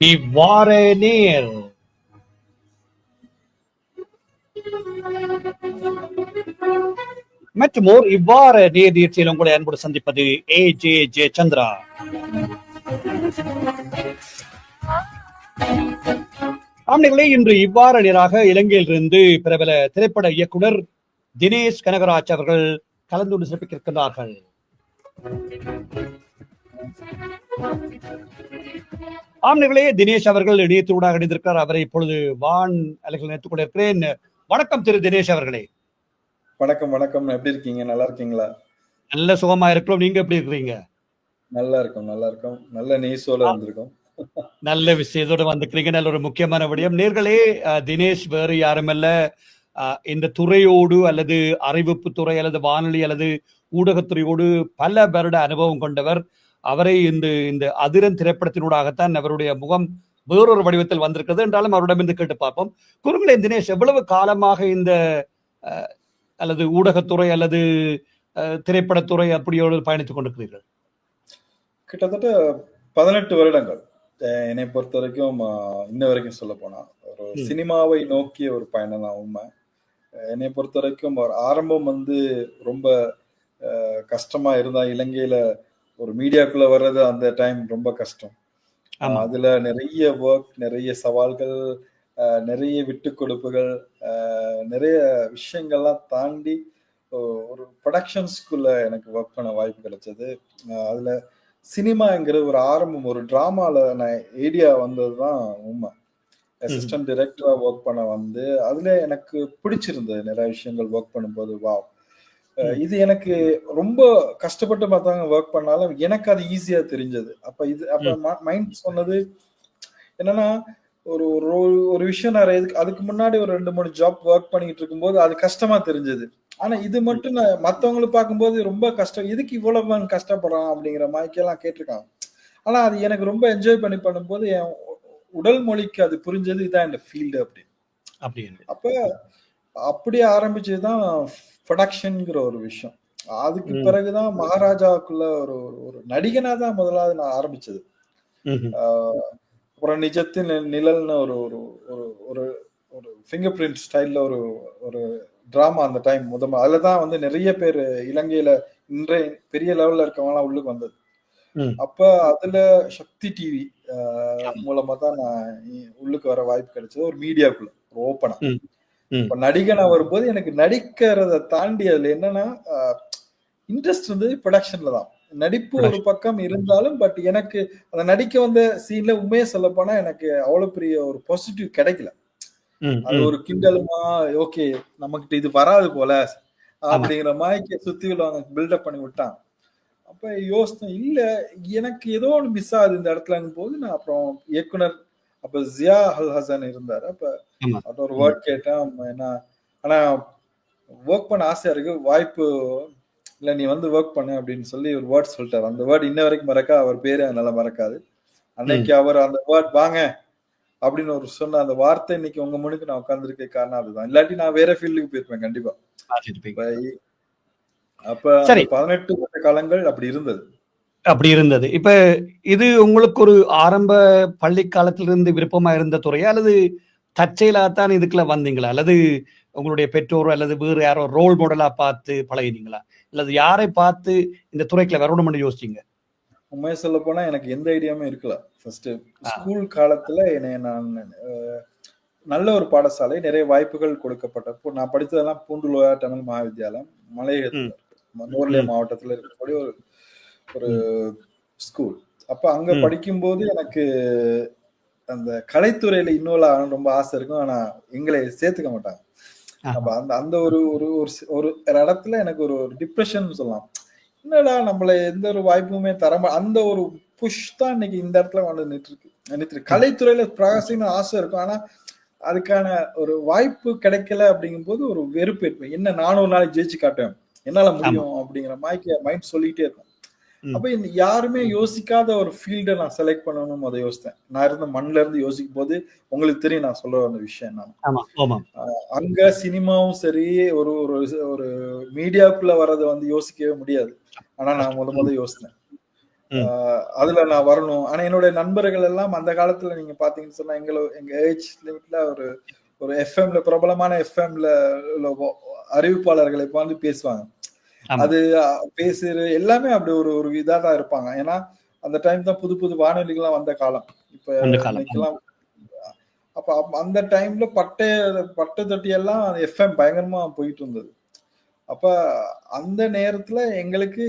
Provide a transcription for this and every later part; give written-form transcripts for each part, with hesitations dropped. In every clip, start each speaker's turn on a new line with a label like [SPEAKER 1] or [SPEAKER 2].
[SPEAKER 1] இவ்வாறே நேர் மற்றும் இவ்வாறு நேர்ச்சியில் உங்களை அன்போடு சந்திப்பது AJJ சந்திரா. ஆம்னிகளே, இன்று இவ்வாறு நேராக இலங்கையிலிருந்து பிரபல திரைப்பட இயக்குனர் தினேஷ் கனகராஜ் அவர்கள் கலந்து சிறப்பிக்கின்றார்கள். ஆம்னிகளே, தினேஷ் அவர்கள் இணையத்தூடாக இணைந்திருக்கிறார். அவரை இப்பொழுது வான் அலைகள் நினைத்துக் கொண்டிருக்கிறேன். வணக்கம் திரு தினேஷ் அவர்களே.
[SPEAKER 2] வணக்கம் வணக்கம். எப்படி இருக்கீங்க? நல்லா இருக்கீங்களா?
[SPEAKER 1] நல்ல சுகமா இருக்கிறோம். நீங்க எப்படி இருக்கிறீங்க?
[SPEAKER 2] நல்லா இருக்கும் நல்லா இருக்கும். நல்ல நியூஸோட வந்திருக்கோம்.
[SPEAKER 1] நல்ல விஷயத்தோட வந்துக்கிறீங்க. நல்ல ஒரு முக்கியமான விடயம். நேர்களே, தினேஷ் வேறு யாருமல்ல, இந்த துறையோடு அல்லது அறிவிப்பு துறை அல்லது வானொலி அல்லது ஊடகத்துறையோடு பல வருட அனுபவம் கொண்டவர். அவரை இந்த அதிரன் திரைப்படத்தினூடாகத்தான் அவருடைய முகம் வேறொரு வடிவத்தில் வந்திருக்கிறது என்றாலும் அவரிடமிருந்து கேட்டு பார்ப்போம். குறுங்களே தினேஷ், எவ்வளவு காலமாக இந்த அல்லது ஊடகத்துறை அல்லது திரைப்படத்துறை அப்படியோடு பயணித்துக் கொண்டிருக்கிறீர்கள்?
[SPEAKER 2] கிட்டத்தட்ட 18 வருடங்கள் என்னை பொறுத்த வரைக்கும். இன்ன வரைக்கும் சொல்ல போனா ஒரு சினிமாவை நோக்கிய ஒரு பயணம் தான் உண்மை. என்னை பொறுத்த வரைக்கும் ஒரு ஆரம்பம் ரொம்ப கஷ்டமா இருந்தா, இலங்கையில ஒரு மீடியாக்குள்ள வர்றது அந்த டைம் ரொம்ப கஷ்டம். அதுல நிறைய ஒர்க், நிறைய சவால்கள், நிறைய விட்டு கொடுப்புகள், நிறைய விஷயங்கள்லாம் தாண்டி ஒரு ப்ரொடக்ஷன்ஸ்குள்ள எனக்கு ஒர்க் பண்ண வாய்ப்பு கிடைச்சது. அதுல சினிமாங்கிற ஒரு ஆரம்பம், ஒரு டிராமால நான் ஐடியா வந்ததுதான் உண்மை. அசிஸ்டன்ட் டைரக்டரா ஒர்க் பண்ண அதுல எனக்கு பிடிச்சிருந்தது. நிறைய விஷயங்கள் ஒர்க் பண்ணும்போது வாவ், இது எனக்கு ரொம்ப கஷ்டப்பட்டு பார்த்தாங்க ஒர்க் பண்ணாலும் எனக்கு அது ஈஸியா தெரிஞ்சது. அப்ப மைண்ட் சொன்னது என்னன்னா, ஒரு விஷயம் நிறைய அதுக்கு முன்னாடி ஒரு 2-3 ஜாப் ஒர்க் பண்ணிட்டு இருக்கும்போது அது கஷ்டமா தெரிஞ்சது. ஆனா இது மட்டும் மத்தவங்களுக்கு பார்க்கும்போது ரொம்ப கஷ்டம், இதுக்கு இவ்வளவு கஷ்டப்படுறான் அப்படிங்கிற மாதிரிக்கெல்லாம் கேட்டிருக்காங்க. ஆனா அது எனக்கு ரொம்ப என்ஜாய் பண்ணி பண்ணும்போது என் உடல் மொழிக்கு அது புரிஞ்சது, இதான் இந்த ஃபீல்டு அப்படின்னு. அப்ப அப்படியே ஆரம்பிச்சதுதான் ப்ரொடக்ஷன்ங்கிற ஒரு விஷயம். அதுக்கு பிறகுதான் மகாராஜாவுக்குள்ள ஒரு நடிகனா தான் முதலாவது நான் ஆரம்பிச்சது. அப்புறம் நிஜத்தின் நிழல்னு ஒரு ஒரு ஃபிங்கர் பிரிண்ட் ஸ்டைல்ல ஒரு டிராமா அந்த டைம் அதுலதான் நிறைய பேர் இலங்கையில இன்றைய பெரிய லெவல்ல இருக்கவங்க எல்லாம் உள்ளுக்கு வந்தது. அப்ப அதுல சக்தி டிவி மூலமா தான் நான் உள்ளுக்கு வர வாய்ப்பு கிடைச்சது, ஒரு மீடியாக்குள்ள ஒரு ஓப்பனா. இப்ப நடிகனா வரும்போது எனக்கு நடிக்கிறத தாண்டி அதுல என்னன்னா இன்ட்ரெஸ்ட் ப்ரொடக்ஷன்ல தான். நடிப்பு ஒரு பக்கம் இருந்தாலும், பட் எனக்கு அந்த நடிக்க வந்த சீன்ல உண்மையை சொல்ல போனா எனக்கு அவ்வளவு பெரிய ஒரு பாசிட்டிவ் கிடைக்கல. அது ஒரு கிண்டலுமா, ஓகே நமக்கு இது வராது போல அப்படிங்கிற மாதிரி சுத்தி உள்ளவங்க பில்டப் பண்ணி விட்டாங்க. அப்ப யோசனை இல்ல, எனக்கு ஏதோ ஒன்று மிஸ் ஆகுது இந்த இடத்துல போது நான் அப்புறம் இயக்குனர் அப்ப ஜியா அல் ஹசன் இருந்தாரு. அப்ப ஒரு வேர்ட் கேட்டேன். என்ன, ஆனா ஒர்க் பண்ண ஆசையா இருக்கு, வாய்ப்பு இல்ல, நீ ஒர்க் பண்ணு அப்படின்னு சொல்லி ஒரு வேர்ட் சொல்லிட்டாரு. அந்த வேர்ட் இன்ன வரைக்கும் அவர் பேரு என்னால மறக்காது. அன்னைக்கு அவர் அந்த வேர்ட் வாங்க அப்படின்னு ஒரு சொன்ன அந்த வார்த்தை இன்னைக்கு உங்க முன்னுக்கு நான் உட்கார்ந்துருக்க காரணம் அதுதான். இல்லாட்டி நான் வேற ஃபீல்டுக்கு போயிருப்பேன் கண்டிப்பா. அப்ப 18 வருட காலங்கள் அப்படி இருந்தது.
[SPEAKER 1] இப்ப இது உங்களுக்கு ஒரு ஆரம்ப பள்ளி காலத்திலிருந்து விருப்பமா இருந்த துறையா அல்லது தற்செயலாத்தான் இதுக்குள்ள வந்தீங்களா, அல்லது உங்களுடைய பெற்றோர் அல்லது வேறு யாரோ ரோல் மாடலா பார்த்து பழகினீங்களா, அல்லது யாரை பார்த்து இந்த துறைக்குள்ள வரணும்னு யோசிச்சீங்க?
[SPEAKER 2] உண்மையை சொல்ல போனா எனக்கு எந்த ஐடியாவுமே இருக்கல. ஃபர்ஸ்ட் ஸ்கூல் காலத்துல நான் நல்ல ஒரு பாடசாலை, நிறைய வாய்ப்புகள் கொடுக்கப்பட்டப்போ நான் படித்ததெல்லாம் பூண்டுலோயா தமிழ் மகாவித்யாலயம், மலையகத்துல நூர்லே மாவட்டத்துல இருக்கக்கூடிய ஒரு ஸ்கூல். அப்ப அங்க படிக்கும்போது எனக்கு அந்த கலைத்துறையில இன்வால்வ் ஆகணும் ரொம்ப ஆசை இருக்கும். ஆனா எங்களை சேர்த்துக்க மாட்டாங்க. அப்ப அந்த ஒரு இடத்துல எனக்கு ஒரு டிப்ரெஷன் சொல்லலாம். என்னடா நம்மள எந்த ஒரு வாய்ப்புமே தரமா, அந்த ஒரு புஷ் தான் இன்னைக்கு இந்த இடத்துல வந்து நின்று கலைத்துறையில பிரகாசின்னு ஆசை இருக்கும். ஆனா அதுக்கான ஒரு வாய்ப்பு கிடைக்கல அப்படிங்கும் போது ஒரு வெறுப்பு ஏற்படும். என்ன, நானும் ஒரு நாளைக்கு ஜெயிச்சு காட்டுவேன், என்னால முடியும் அப்படிங்கிற மைண்ட் சொல்லிட்டே இருக்கும். அப்ப யாருமே யோசிக்காத ஒரு ஃபீல்டை நான் செலக்ட் பண்ணணும் அதை யோசித்தேன். நான் இருந்த மண்ல இருந்து யோசிக்கும் போது உங்களுக்கு தெரியும் நான் சொல்ற அந்த விஷயம் என்ன. அங்க சினிமாவும் சரி, ஒரு ஒரு மீடியாக்குள்ள வர்றதை யோசிக்கவே முடியாது. ஆனா நான் முத யோசித்தேன்.
[SPEAKER 1] ம்.
[SPEAKER 2] அதுல நான் வரணும். ஆனா என்னுடைய நண்பர்கள் எல்லாம் அந்த காலத்துல நீங்க பாத்தீங்கன்னு சொன்னா எங்க ஏஜ் லிமிட்ல ஒரு ஒரு எஃப்எம்ல பிரபலமான எஃப்எம்ல அறிவிப்பாளர்களை வந்து பேசுவாங்க.
[SPEAKER 1] ஆமா.
[SPEAKER 2] அது பேசுற எல்லாமே அப்படி ஒரு ஒரு இதா தான் இருப்பாங்க. ஏன்னா அந்த டைம் தான் புது புது வானொலிகள்லாம் வந்த காலம். இப்ப
[SPEAKER 1] அந்த காலம். ஆமா.
[SPEAKER 2] இன்னைக்கெல்லாம் அந்த டைம்ல பட்டை தொட்டி எல்லாம் எஃப்எம் பயங்கரமா போயிட்டு இருந்தது. அப்ப அந்த நேரத்துல எங்களுக்கு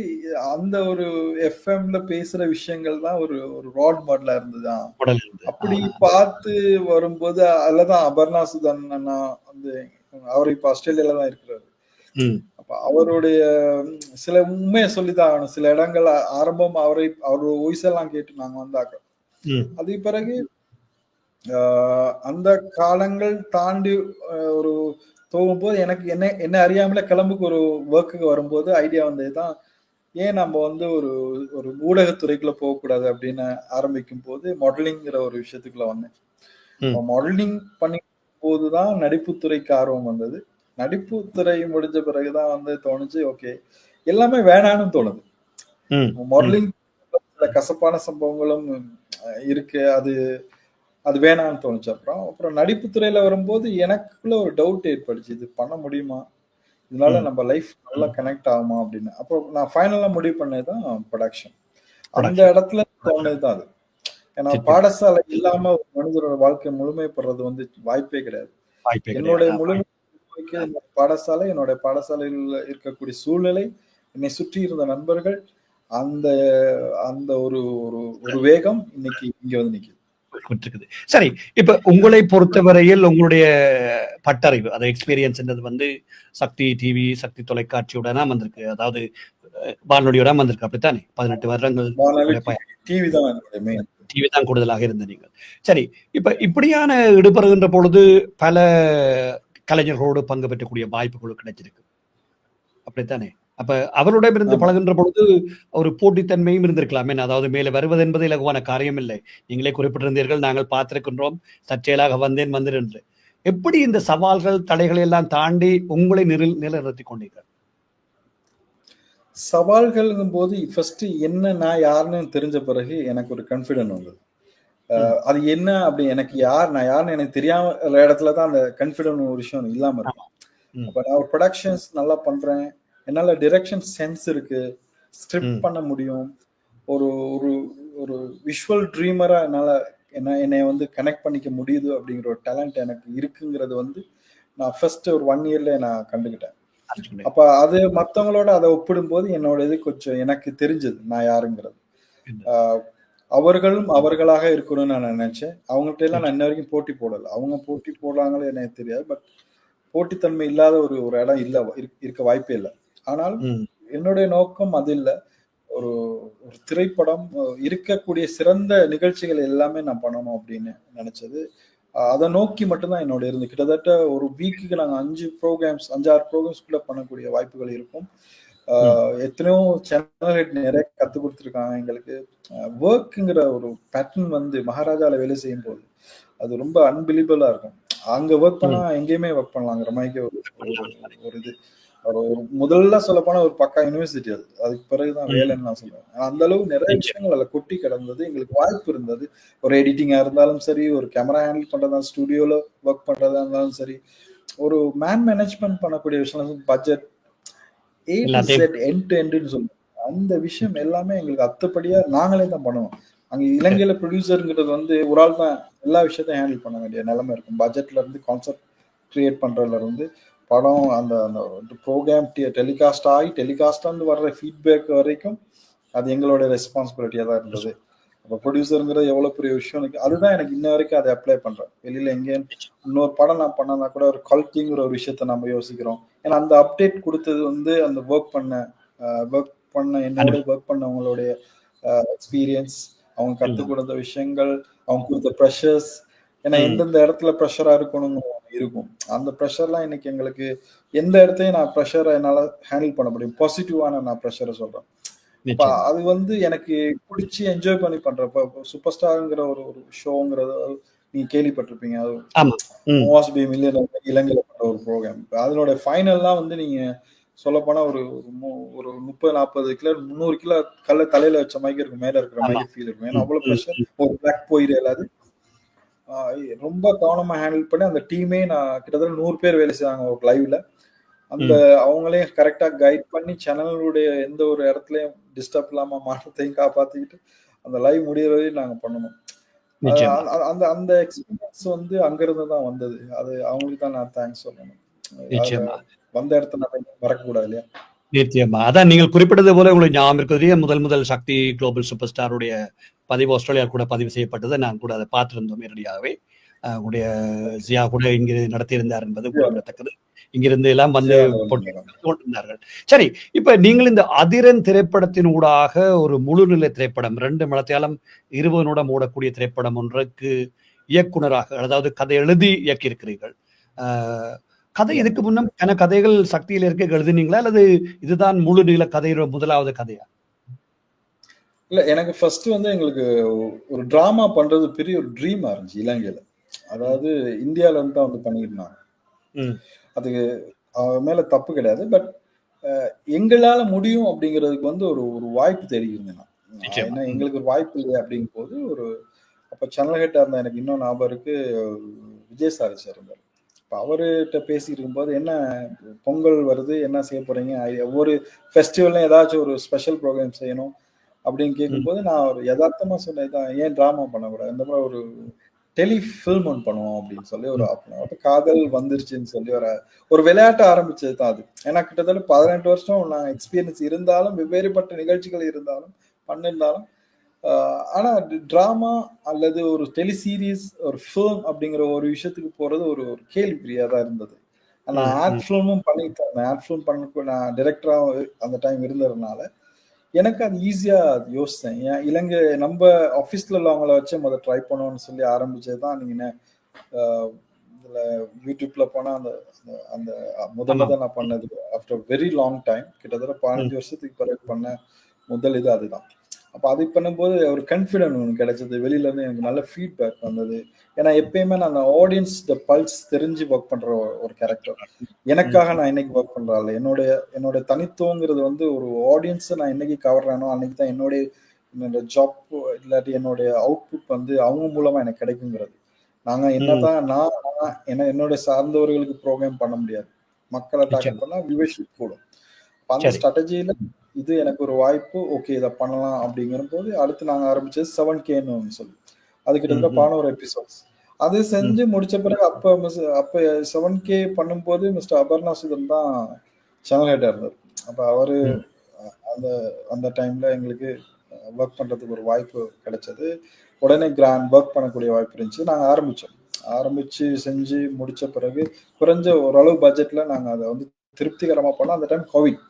[SPEAKER 2] அந்த ஒரு எஃப்எம்ல பேசுற விஷயங்கள் தான் ஒரு ஒரு ரோல் மாடலா இருந்தது.
[SPEAKER 1] உடல் இருந்து.
[SPEAKER 2] அப்படி பார்த்து வரும்போது அதுலதான் அபர்ணா சுதன் அண்ணா வந்து அவர் இப்ப ஆஸ்திரேலியால தான் இருக்கிறாரு.
[SPEAKER 1] ம்.
[SPEAKER 2] அப்ப அவருடைய சில உண்மையை சொல்லிதான் ஆகணும். சில இடங்கள் ஆரம்பம் அவரோட வாய்ஸ் எல்லாம் கேட்டு நாங்க வந்தாக்க.
[SPEAKER 1] ம்.
[SPEAKER 2] அதுக்கு பிறகு அந்த காலங்கள் தாண்டி ஒரு போகும்போது எனக்கு என்ன அறியாமலே கிளம்புக்கு ஒரு ஒர்க்குக்கு வரும்போது ஐடியா வந்ததுதான் ஏன் நம்ம வந்து ஒரு ஒரு ஊடகத்துறைக்குள்ள போகக்கூடாது அப்படின்னு ஆரம்பிக்கும் போது மாடலிங்கிற ஒரு விஷயத்துக்குள்ள வந்தேன்.
[SPEAKER 1] ம்.
[SPEAKER 2] மாடலிங் பண்ணி போதுதான் நடிப்புத்துறைக்கு ஆர்வம் வந்தது. நடிப்புத்துறை முடிஞ்ச பிறகுதான் வந்து தோணுச்சு ஓகே எல்லாமே வேணான்னு தோணுது.
[SPEAKER 1] ம்.
[SPEAKER 2] மாடலிங் கசப்பான சம்பவங்களும் இருக்கு. அது அது வேணாம்னு தோணுச்சு. அப்புறம் நடிப்புத்துறையில வரும்போது எனக்குள்ள ஒரு டவுட் ஏற்பட்டுச்சு. இது பண்ண முடியுமா? இதனால
[SPEAKER 1] ம்.
[SPEAKER 2] நம்ம லைஃப் நல்லா கனெக்ட் ஆகுமா அப்படின்னு. அப்போ நான் ஃபைனலா முடிவு பண்ணதுதான் ப்ரொடக்ஷன். அந்த
[SPEAKER 1] ப்ரொடக்ஷன்.
[SPEAKER 2] இடத்துல தோணுதுதான் அது. ஏன்னா
[SPEAKER 1] சித்திரம்.
[SPEAKER 2] பாடசாலை இல்லாம ஒரு மனிதனோட வாழ்க்கை முழுமைப்படுறது வந்து வாய்ப்பே கிடையாது.
[SPEAKER 1] வாய்ப்பே
[SPEAKER 2] என்னுடைய
[SPEAKER 1] கிடையாது.
[SPEAKER 2] முழுமைக்கு என்னோட பாடசாலை, என்னுடைய பாடசாலையில் இருக்கக்கூடிய சூழ்நிலை, என்னை சுற்றி இருந்த நண்பர்கள், அந்த அந்த ஒரு ஒரு ஒரு வேகம் இன்னைக்கு இங்க வந்து நிக்குது.
[SPEAKER 1] இருக்குது. சரி, இப்ப உங்களை பொறுத்தவரையில் உங்களுடைய பட்டறிவு, அது எக்ஸ்பீரியன்ஸ்ன்றது வந்து சக்தி டிவி, சக்தி தொலைக்காட்சியுடனா வந்திருக்கு. அதாவது வானொலியோட வந்திருக்கு. அப்படித்தானே? 18 வருடங்கள்
[SPEAKER 2] டிவி தான் என்னுடைய மெயின்.
[SPEAKER 1] டிவி தான் கூடுதலாக இருந்த நீங்கள். சரி, இப்ப இப்படியான ஈடுபடுகின்ற பொழுது பல கலைஞர்களோடு பங்கு பெற்றக்கூடிய வாய்ப்புகள் கிடைச்சிருக்கு. அப்படித்தானே? அப்ப அவருடமிருந்து பழகுகின்ற பொழுது ஒரு போட்டித்தன்மையும் இருந்திருக்கலாமே. அதாவது மேலே வருவது என்பது இலகுவான காரியம் இல்லை. நீங்களே குறிப்பிட்டிருந்தீர்கள், நாங்கள் பார்த்திருக்கின்றோம், தற்செயலாக வந்தேன் என்று. எப்படி இந்த சவால்கள், தடைகளை எல்லாம் தாண்டி உங்களை நிலைநிறுத்திக் கொண்டீர்கள்?
[SPEAKER 2] சவால்கள்ங்கும் போது ஃபர்ஸ்ட் என்ன நான் யாருன்னு தெரிஞ்ச பிறகு எனக்கு ஒரு கான்ஃபிடன்ட் வந்தது. அது என்ன அப்படி எனக்கு நான் யாருன்னு எனக்கு தெரியாம இடத்துல தான் அந்த கான்ஃபிடன்ட் ஒரு விஷயம் இல்லாம இருக்கும். அப்ப நான் ஒரு ப்ரொடக்ஷன்ஸ் நல்லா பண்றேன், என்னால டைரக்ஷன் சென்ஸ் இருக்கு, ஸ்கிரிப்ட் பண்ண முடியும், ஒரு ஒரு ஒரு விஷுவல் ட்ரீமரா என்னால என்னை வந்து கனெக்ட் பண்ணிக்க முடியுது அப்படிங்கிற ஒரு டேலண்ட் எனக்கு இருக்குங்கிறது வந்து நான் ஃபர்ஸ்ட் ஒரு 1 இயர்ல நான் கண்டுகிட்டேன். அப்ப அது மத்தவங்களோட அதை ஒப்பிடும்போது என்னோட இது கொஞ்சம் எனக்கு தெரிஞ்சது நான் யாருங்கிறது. அவர்களும் அவர்களாக இருக்கணும்னு நான் நினைச்சேன். அவங்கள்ட்ட எல்லாம் நான் இன்ன வரைக்கும் போட்டி போடல. அவங்க போட்டி போடுறாங்களோ எனக்கு தெரியாது. பட் போட்டித்தன்மை இல்லாத ஒரு ஒரு இடம் இல்ல இருக்க வாய்ப்பே இல்லை. ஆனால் என்னுடைய நோக்கம் அது இல்லை. ஒரு ஒரு திரைப்படம் இருக்கக்கூடிய சிறந்த நிகழ்ச்சிகள் எல்லாமே நான் பண்ணணும் அப்படின்னு நினைச்சது. அதை நோக்கி மட்டும்தான் என்னோட இருந்து கிட்டத்தட்ட ஒரு வீக்குக்கு நாங்க 5 6 ப்ரோக்ராம்ஸ் கூட பண்ணக்கூடிய வாய்ப்புகள் இருக்கும். எத்தனையோ சேனல் ஹெட் நிறைய கத்து கொடுத்துருக்காங்க எங்களுக்கு. ஒர்க்குங்கிற ஒரு பேட்டர்ன் வந்து மகாராஜால வேலை செய்யும் போது அது ரொம்ப அன்பிலீவபிளா இருக்கும். அங்க ஒர்க் பண்ணா எங்கேயுமே ஒர்க் பண்ணலாங்கிற மாதிரி ஒரு இது ஒரு முதல்ல சொல்ல போனா ஒரு பக்கா யூனிவர்சிட்டி அது. அதுக்கு பிறகுதான் வேலைன்னு நான் சொல்லுவேன். அந்த அளவு நிறைய விஷயங்கள் அதுல கொட்டி கிடந்தது. எங்களுக்கு வாய்ப்பு இருந்தது. ஒரு எடிட்டிங்கா இருந்தாலும் சரி, ஒரு கேமரா ஹேண்டில் பண்றதா, ஸ்டுடியோல ஒர்க் பண்றதா இருந்தாலும் சரி, ஒரு மேனேஜ்மெண்ட் பண்ணக்கூடிய விஷயம், பட்ஜெட் எண்ட் டு எண்ட்னு சொல்லுவோம். அந்த விஷயம் எல்லாமே எங்களுக்கு அத்தப்படியா நாங்களே தான் பண்ணுவோம். அங்க இலங்கையில ப்ரொடியூசருங்கிறது வந்து ஒரு ஆள் தான் எல்லா விஷயத்தையும் ஹேண்டில் பண்ண வேண்டிய நிலைமை இருக்கும். பட்ஜெட்ல இருந்து கான்செப்ட் கிரியேட் பண்றதுல இருந்து படம் அந்த ப்ரோக்ராம் டெலிகாஸ்ட் வந்து வர்ற ஃபீட்பேக் வரைக்கும் அது எங்களோட ரெஸ்பான்சிபிலிட்டியா தான் இருந்தது. அப்ப ப்ரொடியூசருங்கிறது எவ்வளவு பெரிய விஷயம் அதுதான் எனக்கு இன்ன வரைக்கும் அதை அப்ளை பண்றேன். வெளியில எங்கேயும் இன்னொரு படம் நான் பண்ணா கூட ஒரு குவாலிட்டிங்கிற ஒரு விஷயத்த நம்ம யோசிக்கிறோம். ஏன்னா அந்த அப்டேட் கொடுத்தது வந்து அந்த ஒர்க் பண்ண என்னோட ஒர்க் பண்ணவங்களுடைய எக்ஸ்பீரியன்ஸ், அவங்க கற்றுக் கொடுத்த விஷயங்கள், அவங்க கொடுத்த ப்ரெஷர்ஸ். ஏன்னா எந்தெந்த இடத்துல ப்ரெஷரா இருக்கணும் இருக்கும். அந்த ப்ரெஷர்லாம் இன்னைக்கு எங்களுக்கு எந்த இடத்தையும் நான் ப்ரெஷரை என்னால ஹேண்டில் பண்ண முடியும். பாசிட்டிவான நான் ப்ரெஷரை சொல்றேன். அது வந்து எனக்கு பிடிச்சி என்ஜாய் பண்ணி பண்றேன். சூப்பர் ஸ்டார்ங்கிற ஒரு ஒரு ஷோங்கிறது நீங்க கேள்விப்பட்டிருப்பீங்க. அது இலங்கையில பண்ற ஒரு ப்ரோக்ராம். அதனோட ஃபைனல்லாம் வந்து நீங்க சொல்லப்போனா ஒரு ஒரு 30-40 கிலோ 300 கிலோ கல்ல தலையில வச்ச மாதிரி இருக்கும், மேல இருக்கிற
[SPEAKER 1] ஆமா.
[SPEAKER 2] மாதிரி ஃபீல் இருக்கும். ஏன்னா
[SPEAKER 1] ம்,
[SPEAKER 2] அவ்வளவு
[SPEAKER 1] ம்,
[SPEAKER 2] ப்ரெஷர்.
[SPEAKER 1] ம்.
[SPEAKER 2] ஒரு பிளாக் போயிரு எல்லாது. ரொம்ப கவனமா ஹேண்டில் பண்ணி அந்த டீமே நான் கிட்டத்தட்ட 100 பேர் வேலை செய்வாங்க ஒரு லைவ்ல. அந்த
[SPEAKER 1] ம்.
[SPEAKER 2] அவங்களே கரெக்டா கைட் பண்ணி சேனலுடைய எந்த ஒரு இடத்துலயும் டிஸ்டர்ப் இல்லாம மாற்றத்தையும் காப்பாத்திக்கிட்டு அந்த லைவ் முடியிற வரையும் நாங்க பண்ணணும்.
[SPEAKER 1] நிச்சயமா,
[SPEAKER 2] அந்த அந்த எக்ஸ்பீரியன்ஸ் வந்து அங்கிருந்து தான் வந்தது. அது அவங்களுக்கு தான் நான் தேங்க்ஸ் சொல்லணும். அதுல
[SPEAKER 1] நிச்சயமா.
[SPEAKER 2] வந்த இடத்த நம்ம மறக்க கூடாது இல்லையா?
[SPEAKER 1] நிச்சயமா. அதான் நீங்கள் குறிப்பிட்டது போல உங்களுக்கு ஞாபகம் இருக்கிறதே முதல் சக்தி குளோபல் சூப்பர் ஸ்டாருடைய பதிவு ஆஸ்திரேலியா கூட பதிவு செய்யப்பட்டது. நான் கூட அதை பார்த்திருந்தோம் நேரடியாகவே. உங்களுடைய ஜியா கூட இங்கு நடத்தியிருந்தார் என்பது குறிப்பிடத்தக்கது. இங்கிருந்து எல்லாம் வந்து கொண்டிருந்தார்கள். சரி, இப்ப நீங்கள் இந்த அதிரன் திரைப்படத்தினூடாக ஒரு முழுநிலை திரைப்படம் 2 மலத்தியாலம் 20 நிமிடம் ஓடக்கூடிய திரைப்படம் ஒன்றுக்கு இயக்குனராக, அதாவது கதை எழுதி இயக்கியிருக்கிறீர்கள். கதை இதுக்கு முன்னம் கதைகள் சக்தியில இருக்க எழுதினீங்களா அல்லது இதுதான் முழு நீள கதையோட முதலாவது கதையா?
[SPEAKER 2] இல்ல, எனக்கு ஃபர்ஸ்ட் வந்து எங்களுக்கு ஒரு டிராமா பண்றது பெரிய ஒரு ட்ரீமா இருந்துச்சு இலங்கையில. அதாவது இந்தியால இருந்து தான் வந்து பண்ணியிருந்தாங்க. அது மேல தப்பு கிடையாது. பட் எங்களால முடியும் அப்படிங்கிறதுக்கு வந்து ஒரு ஒரு வாய்ப்பு தெரியுங்க. ஏன்னா எங்களுக்கு ஒரு வாய்ப்பு இல்லை அப்படிங்கும் போது ஒரு அப்ப சேனல் ஹெட்டா இருந்த எனக்கு இன்னும் ஞாபகம் இருக்கு, விஜய் சார் இருந்தார். இப்போ அவர்கிட்ட பேசிட்டு இருக்கும்போது என்ன பொங்கல் வருது, என்ன செய்ய போறீங்க, ஒவ்வொரு ஃபெஸ்டிவல்லையும் ஏதாச்சும் ஒரு ஸ்பெஷல் ப்ரோக்ராம் செய்யணும் அப்படின்னு கேட்கும்போது நான் ஒரு யதார்த்தமா சொன்னேன், ஏன் டிராமா பண்ணக்கூடாது, இந்த மாதிரி ஒரு டெலி ஃபில்ம் ஒன்று பண்ணுவோம் அப்படின்னு சொல்லி ஒரு காதல் வந்துருச்சுன்னு சொல்லி ஒரு விளையாட்டு ஆரம்பிச்சது தான் அது. ஏன்னா கிட்டத்தட்ட 18 வருஷம் நான் எக்ஸ்பீரியன்ஸ் இருந்தாலும், வெவ்வேறுபட்ட நிகழ்ச்சிகள் இருந்தாலும் பண்ணிருந்தாலும், ஆனா டிராமா அல்லது ஒரு டெலி சீரீஸ் ஒரு ஃபில்ம் அப்படிங்கிற ஒரு விஷயத்துக்கு போறது ஒரு ஒரு கேள்விக்குறியா தான் இருந்தது. நான் ஆட் ஃபில்மும் பண்ணிட்டேன். ஆட் ஃபில்ம் பண்ண நான் டைரக்டரா அந்த டைம் இருந்ததுனால எனக்கு அது ஈஸியா யோசிச்சேன். ஏன் இலங்கை நம்ம ஆஃபீஸ்ல உள்ளவங்கள வச்சு முதல்ல ட்ரை பண்ணுவோம்னு சொல்லி ஆரம்பிச்சதுதான். நீங்க இதுல யூடியூப்ல போனா அந்த அந்த முதல்ல தான் நான் பண்ணது. ஆஃப்டர் வெரி லாங் டைம், கிட்டத்தட்ட 15 வருஷத்துக்கு பிறகு பண்ண முதல் இது அதுதான். அப்ப அது பண்ணும்போது ஒரு கான்ஃபிடன்ட் ஒன்று கிடைச்சது. வெளியில இருந்து எனக்கு நல்ல ஃபீட்பேக் வந்தது. ஏன்னா எப்பயுமே நான் ஆடியன்ஸ் பல்ஸ் தெரிஞ்சு ஒர்க் பண்ற ஒரு கேரக்டர். எனக்காக நான் இன்னைக்கு ஒர்க் பண்றாள். என்னோட தனித்துவங்கிறது வந்து ஒரு ஆடியன்ஸை நான் என்னைக்கு கவர்றேனோ அன்னைக்கு தான் என்னோட ஜாப் இல்லாட்டி என்னுடைய அவுட்புட் வந்து அவங்க மூலமா எனக்கு கிடைக்குங்கிறது. நாங்க என்னதான் என்னோட சார்ந்தவர்களுக்கு ப்ரோக்ராம் பண்ண முடியாது. மக்களை டார்கெட் பண்ணா வியூவர்ஷிப் கூடும். அந்த ஸ்ட்ராட்டஜியில இது எனக்கு ஒரு வாய்ப்பு, ஓகே இதை பண்ணலாம் அப்படிங்கிற போது அடுத்து நாங்க ஆரம்பிச்சது 7Kன்னு சொல்லி. அது கிட்டத்தட்ட 11 எபிசோட்ஸ். அது செஞ்சு முடிச்ச பிறகு அப்ப 7K பண்ணும்போது மிஸ்டர் அபர்ணா சுதன் தான் சேனல் ஹெட்டா இருந்தார். அப்ப அவரு அந்த டைம்ல எங்களுக்கு ஒர்க் பண்றதுக்கு ஒரு வாய்ப்பு கிடைச்சது. உடனே கிராண்ட் ஒர்க் பண்ணக்கூடிய வாய்ப்பு இருந்துச்சு. நாங்க ஆரம்பிச்சு செஞ்சு முடிச்ச பிறகு குறைஞ்ச ஓரளவு பட்ஜெட்ல நாங்க அதை வந்து திருப்திகரமா பண்ணோம். அந்த டைம் கோவிட்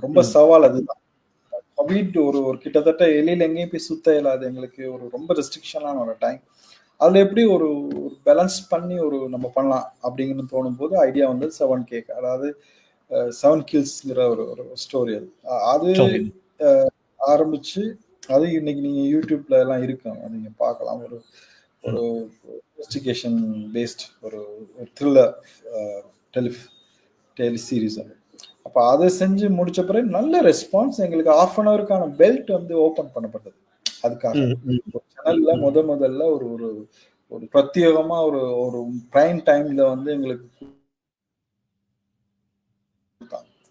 [SPEAKER 2] ரொம்ப சவால். அதுதான் கோவிட் ஒரு கிட்டத்தட்ட வெளியில எங்கேயும் போய் சுத்த இயலாது எங்களுக்கு. ஒரு ரொம்ப ரெஸ்ட்ரிக்ஷனான ஒரு டைம். அதுல எப்படி ஒரு பேலன்ஸ் பண்ணி நம்ம பண்ணலாம் அப்படின்னு தோணும் போது ஐடியா வந்து 7K, அதாவது 7 கில்ஸ்ங்கிற ஒரு ஸ்டோரி. அது ஆரம்பிச்சு அது இன்னைக்கு நீங்க யூடியூப்ல எல்லாம் இருக்கு, நீங்க பார்க்கலாம். ஒரு இன்வெஸ்டிகேஷன் பேஸ்ட் ஒரு த்ரில்லர் டெலி சீரீஸ். அப்ப அதை செஞ்சு முடிச்ச பிறகு நல்ல ரெஸ்பான்ஸ். எங்களுக்கு 1/2 an hourக்கான பெல்ட் வந்து ஓபன் பண்ணப்பட்டது. அதுக்காக சேனல்ல முதல்ல ஒரு ஒரு பிரத்யேகமா ஒரு பிரைம் டைம்ல வந்து எங்களுக்கு.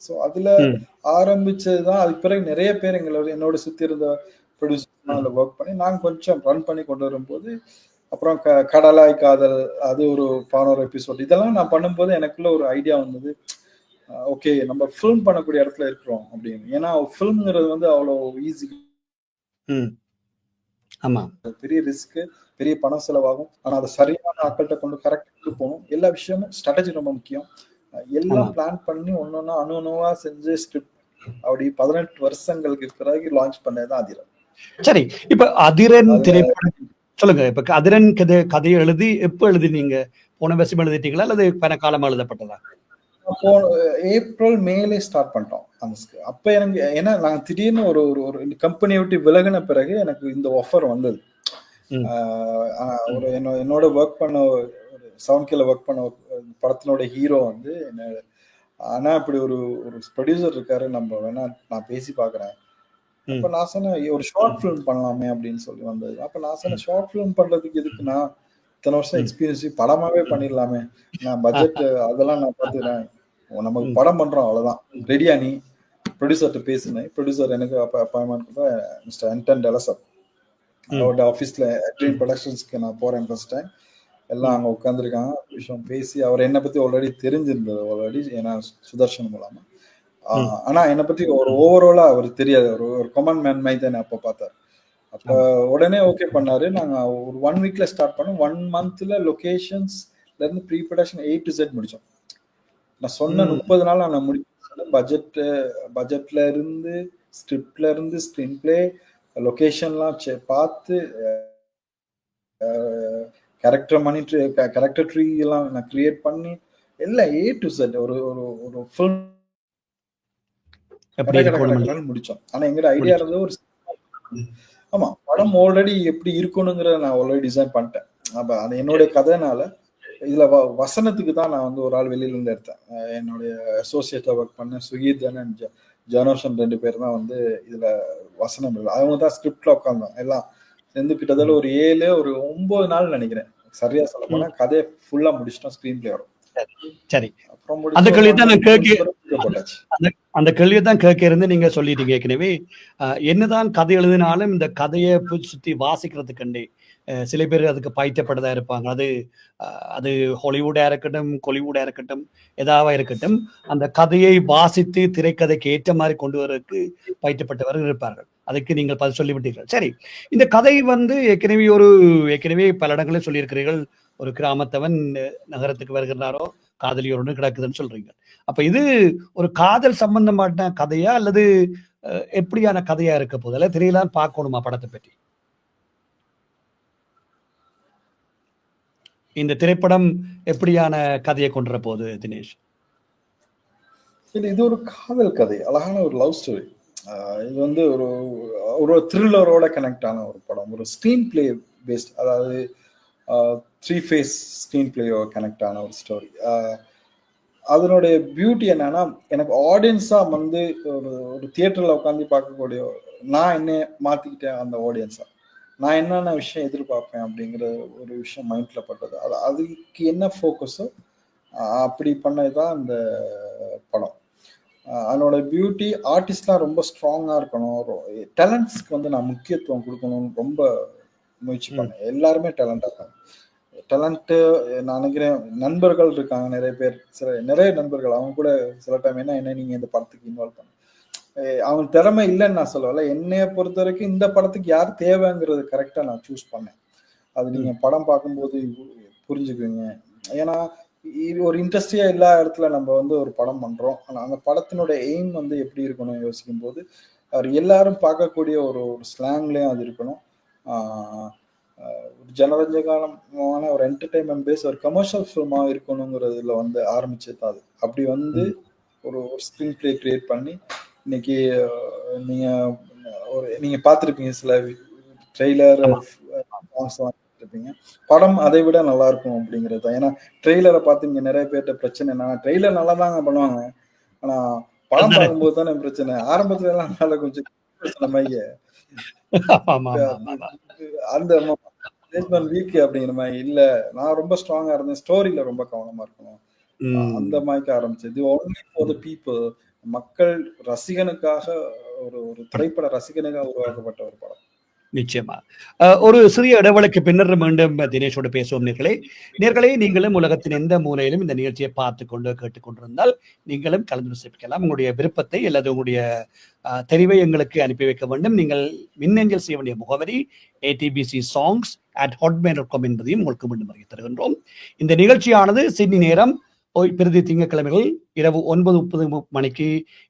[SPEAKER 2] ஸோ அதுல ஆரம்பிச்சதுதான். அதுக்கு பிறகு நிறைய பேர் என்னோட சுத்தி இருந்த ப்ரொடியூசர் ஒர்க் பண்ணி நாங்க கொஞ்சம் ரன் பண்ணி கொண்டு வரும்போது, அப்புறம் கடலாய் காதல், அது ஒரு 11 எபிசோட். இதெல்லாம் நான் பண்ணும்போது எனக்குள்ள ஒரு ஐடியா வந்தது, ஓகே நம்ம ஃபில்ம் பண்ணக்கூடிய இடத்துல இருக்கிறோம் அப்படின்னு. ஏன்னா ஃபில்ம்ங்கிறது வந்து அவ்வளவு ஈஸி. ஆமா, பெரிய ரிஸ்க், பெரிய பணம் செலவாகும். ஆனா அதை சரியான ஆட்கள்கிட்ட கொண்டு கரெக்ட் போகணும். எல்லா விஷயமும் ஸ்ட்ராட்டஜி ரொம்ப முக்கியம். எல்லாம் பிளான் பண்ணி ஒன்னொன்னா அணுவா செஞ்சு ஸ்கிரிப்ட் அப்படி 18 வருஷங்களுக்கு பிறகு லான்ச் பண்ணதுதான் அதிரன். சரி, இப்ப அதிரன் திரைப்படம் சொல்லுங்க. இப்ப அதிரன் கதையை எழுதி எப்ப எழுதினீங்க? போன வருஷம் எழுதிட்டீங்களா அல்லது பல காலமா எழுதப்பட்டதா? ஏப்ரல் மேலே ஸ்டார்ட் பண்ணிட்டோம். அப்ப எனக்கு ஏன்னா நான் திடீர்னு ஒரு கம்பெனியை விட்டு விலகின பிறகு எனக்கு இந்த ஆஃபர் வந்தது. என்னோட ஒர்க் பண்ண 7Kல ஒர்க் பண்ண படத்தினோட ஹீரோ வந்து ஆனா இப்படி ஒரு ஒரு ப்ரொடியூசர் இருக்காரு, நம்ம வேணா நான் பேசி பார்க்குறேன். அப்ப
[SPEAKER 1] ம்.
[SPEAKER 2] நான் சொன்னேன், ஒரு ஷார்ட் ஃபிலிம் பண்ணலாமே அப்படின்னு சொல்லி வந்தது. அப்ப நான்
[SPEAKER 1] ம்.
[SPEAKER 2] சொன்னேன், ஷார்ட் ஃபிலிம் பண்றதுக்கு எதுக்குண்ணா? இத்தனை வருஷம்
[SPEAKER 1] ம்.
[SPEAKER 2] எக்ஸ்பீரியன்ஸ் படமாவே பண்ணிடலாமே. நான் பட்ஜெட் அதெல்லாம் நான் பார்த்துக்கிறேன். நமக்கு
[SPEAKER 1] ம்.
[SPEAKER 2] படம் பண்றோம் அவ்வளவுதான். ரெடியா நீ? ப்ரொடியூசர்ட்ட பேசினேன். ப்ரொடியூசர் எனக்கு அப்ப அப்பாயின்மெண்ட் கொடுத்தா மிஸ்டர் ஆண்டன் டெலசர்.
[SPEAKER 1] ம்.
[SPEAKER 2] அவரோட ஆஃபீஸ்ல ட்ரீம் ப்ரொடக்ஷன்ஸ்க்கு நான் போறேன் ஃபர்ஸ்ட் டைம். எல்லாம்
[SPEAKER 1] ம்.
[SPEAKER 2] அங்க உட்காந்துருக்காங்க. விஷயம் பேசி அவர் என்னை பத்தி ஆல்ரெடி தெரிஞ்சிருந்தது ஆல்ரெடி. ஏன்னா சுதர்ஷன் மூலமா.
[SPEAKER 1] ம்.
[SPEAKER 2] ஆனா என்னை பத்தி ஒரு ஓவராலா அவருக்கு தெரியாது. ஒரு கமாண்ட் மேன் மாதிரி தான் அப்ப பார்த்தாரு. அப்ப
[SPEAKER 1] ஆமா.
[SPEAKER 2] உடனே ஓகே பண்ணாரு. நாங்க ஒரு 1 வீக்ல ஸ்டார்ட் பண்ணோம். 1 மந்த்ல லொகேஷன்ஸ்ல இருந்து pre production A to Z முடிச்சோம். நான் சொன்ன
[SPEAKER 1] ம்.
[SPEAKER 2] 30 நாள் நான் முடிச்சேன். பட்ஜெட்ல இருந்து ஸ்கிரிப்ட்ல இருந்து ஸ்கிரீன் பிளே லொகேஷன்லாம் பார்த்து கேரக்டர் மானிட்டர் கேரக்டர் ட்ரீ எல்லாம் நான் கிரியேட் பண்ணி எல்லாம் A to Z ஒரு ஒரு ஒரு ஃபுல்
[SPEAKER 1] எப்படி இருக்கணும்
[SPEAKER 2] முடிச்சோம். ஆனா எங்கட ஐடியா
[SPEAKER 1] முடிச்சு.
[SPEAKER 2] இருந்தது ஒரு ஆமா படம் ஆல்ரெடி எப்படி இருக்கணுங்கிறத நான் ஆல்ரெடி டிசைன் பண்ணிட்டேன். அப்ப அது என்னுடைய கதைனால இதுல வசனத்துக்கு தான் நான் வந்து ஒரு ஆள் வெளியில இருந்து எடுத்தேன். என்னுடைய அசோசியேட்டா ஒர்க் பண்ண சுகீர்தன் அண்ட் ஜனோஷன் 2 பேர் தான் வந்து இதுல வசனம் இல்லை. அவங்க தான் ஸ்கிரிப்ட்ல உட்காந்தோம். எல்லாம் சேர்ந்து கிட்டத்தட்ட ஒரு 7 ஒரு 9 நாள் நினைக்கிறேன். சரியா சொல்ல போனா கதையை ஃபுல்லா முடிச்சிட்டோம். ஸ்கிரீன் பிளே வரும்.
[SPEAKER 1] சரி.
[SPEAKER 2] அப்புறம்
[SPEAKER 1] அந்த
[SPEAKER 2] முடிச்சு
[SPEAKER 1] கேள்வியை தான் நான்
[SPEAKER 2] போட்டாச்சு.
[SPEAKER 1] அந்த கேள்வியை தான் கேட்க இருந்து நீங்க சொல்லிட்டீங்க ஏற்கனவே. என்னதான் கதை எழுதினாலும் இந்த கதையை சுத்தி வாசிக்கிறதுக்கண்டே சில பேர் அதுக்கு பைத்தியப்பட்டதா இருப்பாங்க. அது ஹாலிவுட்டா இருக்கட்டும், கொலிவுட்டா இருக்கட்டும், எதாவா இருக்கட்டும், அந்த கதையை வாசித்து திரைக்கதைக்கு ஏற்ற மாதிரி கொண்டு வரதுக்கு பைத்தியப்பட்டவர்கள் இருப்பார்கள். அதுக்கு நீங்கள் பதில் சொல்லிவிட்டீர்கள். சரி, இந்த கதை வந்து ஏற்கனவே பல இடங்களில் சொல்லியிருக்கிறீர்கள். ஒரு கிராமத்தவன் நகரத்துக்கு வருகிறாரோ காதலியோடு கிடக்குதுன்னு சொல்றீங்க. அப்ப இது ஒரு காதல் சம்பந்தமான கதையா அல்லது எப்படியான கதையா இருக்க போதில்ல தெரியலான்னு பார்க்கணுமா படத்தை பற்றி? இந்த திரைப்படம் எப்படியான கதையை கொண்டுற போகுது தினேஷ்?
[SPEAKER 2] இது ஒரு காதல் கதை, அழகான ஒரு லவ் ஸ்டோரி. இது வந்து ஒரு ஒரு த்ரில்லரோட கனெக்ட் ஆன ஒரு படம். ஒரு ஸ்கிரீன் பிளே பேஸ்ட், அதாவது 3 ஃபேஸ் ஸ்கிரீன் பிளேயோ கனெக்ட் ஆன ஒரு ஸ்டோரி. அதனுடைய பியூட்டி என்னன்னா, எனக்கு ஆடியன்ஸா வந்து ஒரு தியேட்டர்ல உட்காந்து பார்க்கக்கூடிய நான் என்ன மாத்திக்கிட்டேன் அந்த ஆடியன்ஸா. நான் என்னென்ன விஷயம் எதிர்பார்ப்பேன் அப்படிங்கிற ஒரு விஷயம் மைண்ட்ல பட்டது. அதுக்கு என்ன ஃபோக்கஸோ அப்படி பண்ணதுதான் இந்த படம். அதனோட பியூட்டி ஆர்டிஸ்ட்லாம் ரொம்ப ஸ்ட்ராங்கா இருக்கணும். டேலண்ட்ஸ்க்கு வந்து நான் முக்கியத்துவம் கொடுக்கணும்னு ரொம்ப முயற்சி பண்ணேன். எல்லாருமே டேலண்டா இருக்காங்க. டேலண்ட்டு நான் நினைக்கிறேன் நண்பர்கள் இருக்காங்க நிறைய பேர். நிறைய நண்பர்கள் அவங்க கூட சில டைம் என்ன நீங்க இந்த படத்துக்கு இன்வால்வ் பண்ண அவங்க திறமை இல்லைன்னு நான் சொல்லல. என்னைய பொறுத்த வரைக்கும் இந்த படத்துக்கு யார் தேவைங்கிறது கரெக்டா நான் சூஸ் பண்ணேன். அது நீங்க படம் பார்க்கும்போது புரிஞ்சுக்குவீங்க. ஏன்னா இது ஒரு இன்ட்ரெஸ்டியா எல்லா இடத்துல நம்ம வந்து ஒரு படம் பண்றோம். ஆனா அந்த படத்தினுடைய எய்ம் வந்து எப்படி இருக்கணும் யோசிக்கும் போது அவர் எல்லாரும் பார்க்கக்கூடிய ஒரு ஸ்லாங்லயும் அது இருக்கணும். ஒரு ஜனரஞ்சகமான ஒரு என்டர்டைன்மெண்ட் பேஸ் ஒரு கமர்ஷியல் ஃபில்மா இருக்கணுங்கிறதுல வந்து ஆரம்பிச்சது தான் அது. அப்படி வந்து ஒரு ஸ்கிரீன் பிளே கிரியேட் பண்ணி இன்னைக்கு நீங்க பார்த்துருப்பீங்க சில ட்ரெய்லர் இருப்பீங்க. படம் அதை விட நல்லா இருக்கும் அப்படிங்கிறது தான். ஏன்னா ட்ரெய்லரை பார்த்து இங்க நிறைய பேர்ட்ட பிரச்சனை என்ன, ட்ரெய்லர் நல்லா தாங்க பண்ணுவாங்க. ஆனா படம் பார்க்கும்போது தானே பிரச்சனை. ஆரம்பத்துல எல்லாம் நல்லா கொஞ்சம் அந்த வீக் அப்படிங்கிற மாதிரி இல்ல. நான் ரொம்ப ஸ்ட்ராங்கா இருந்தேன். ஸ்டோரியில ரொம்ப கவனமா இருக்கணும். அந்த மாதிரி ஆரம்பிச்சது. ஒன்லி ஃபார் தி பீப்புள், மக்கள் ரசிகனுக்காக ஒரு திரைப்பட ரசிகனுக்காக உருவாக்கப்பட்ட ஒரு படம்.
[SPEAKER 1] நிச்சயமா. ஒரு சிறிய இடைவெளிக்கு பின்னர் மீண்டும் தினேஷோடு பேசுவோம் நேர்களே. நீங்களும் உலகத்தின் எந்த மூலையிலும் இந்த நிகழ்ச்சியை பார்த்து கொண்டு கேட்டுக்கொண்டிருந்தால் நீங்களும் கலந்து சிரிக்கலாம். உங்களுடைய விருப்பத்தை அல்லது உங்களுடைய தெரிவை எங்களுக்கு அனுப்பி வைக்க வேண்டும். நீங்கள் மின்னஞ்சல் செய்ய வேண்டிய முகவரி atbcsongs@hotmail.com என்பதையும் உங்களுக்கு மீண்டும் அறிய தருகின்றோம். இந்த நிகழ்ச்சியானது சிட்னி நேரம் பிரதி திங்கட்கிழமைகள் இரவு 9:30 மணிக்கு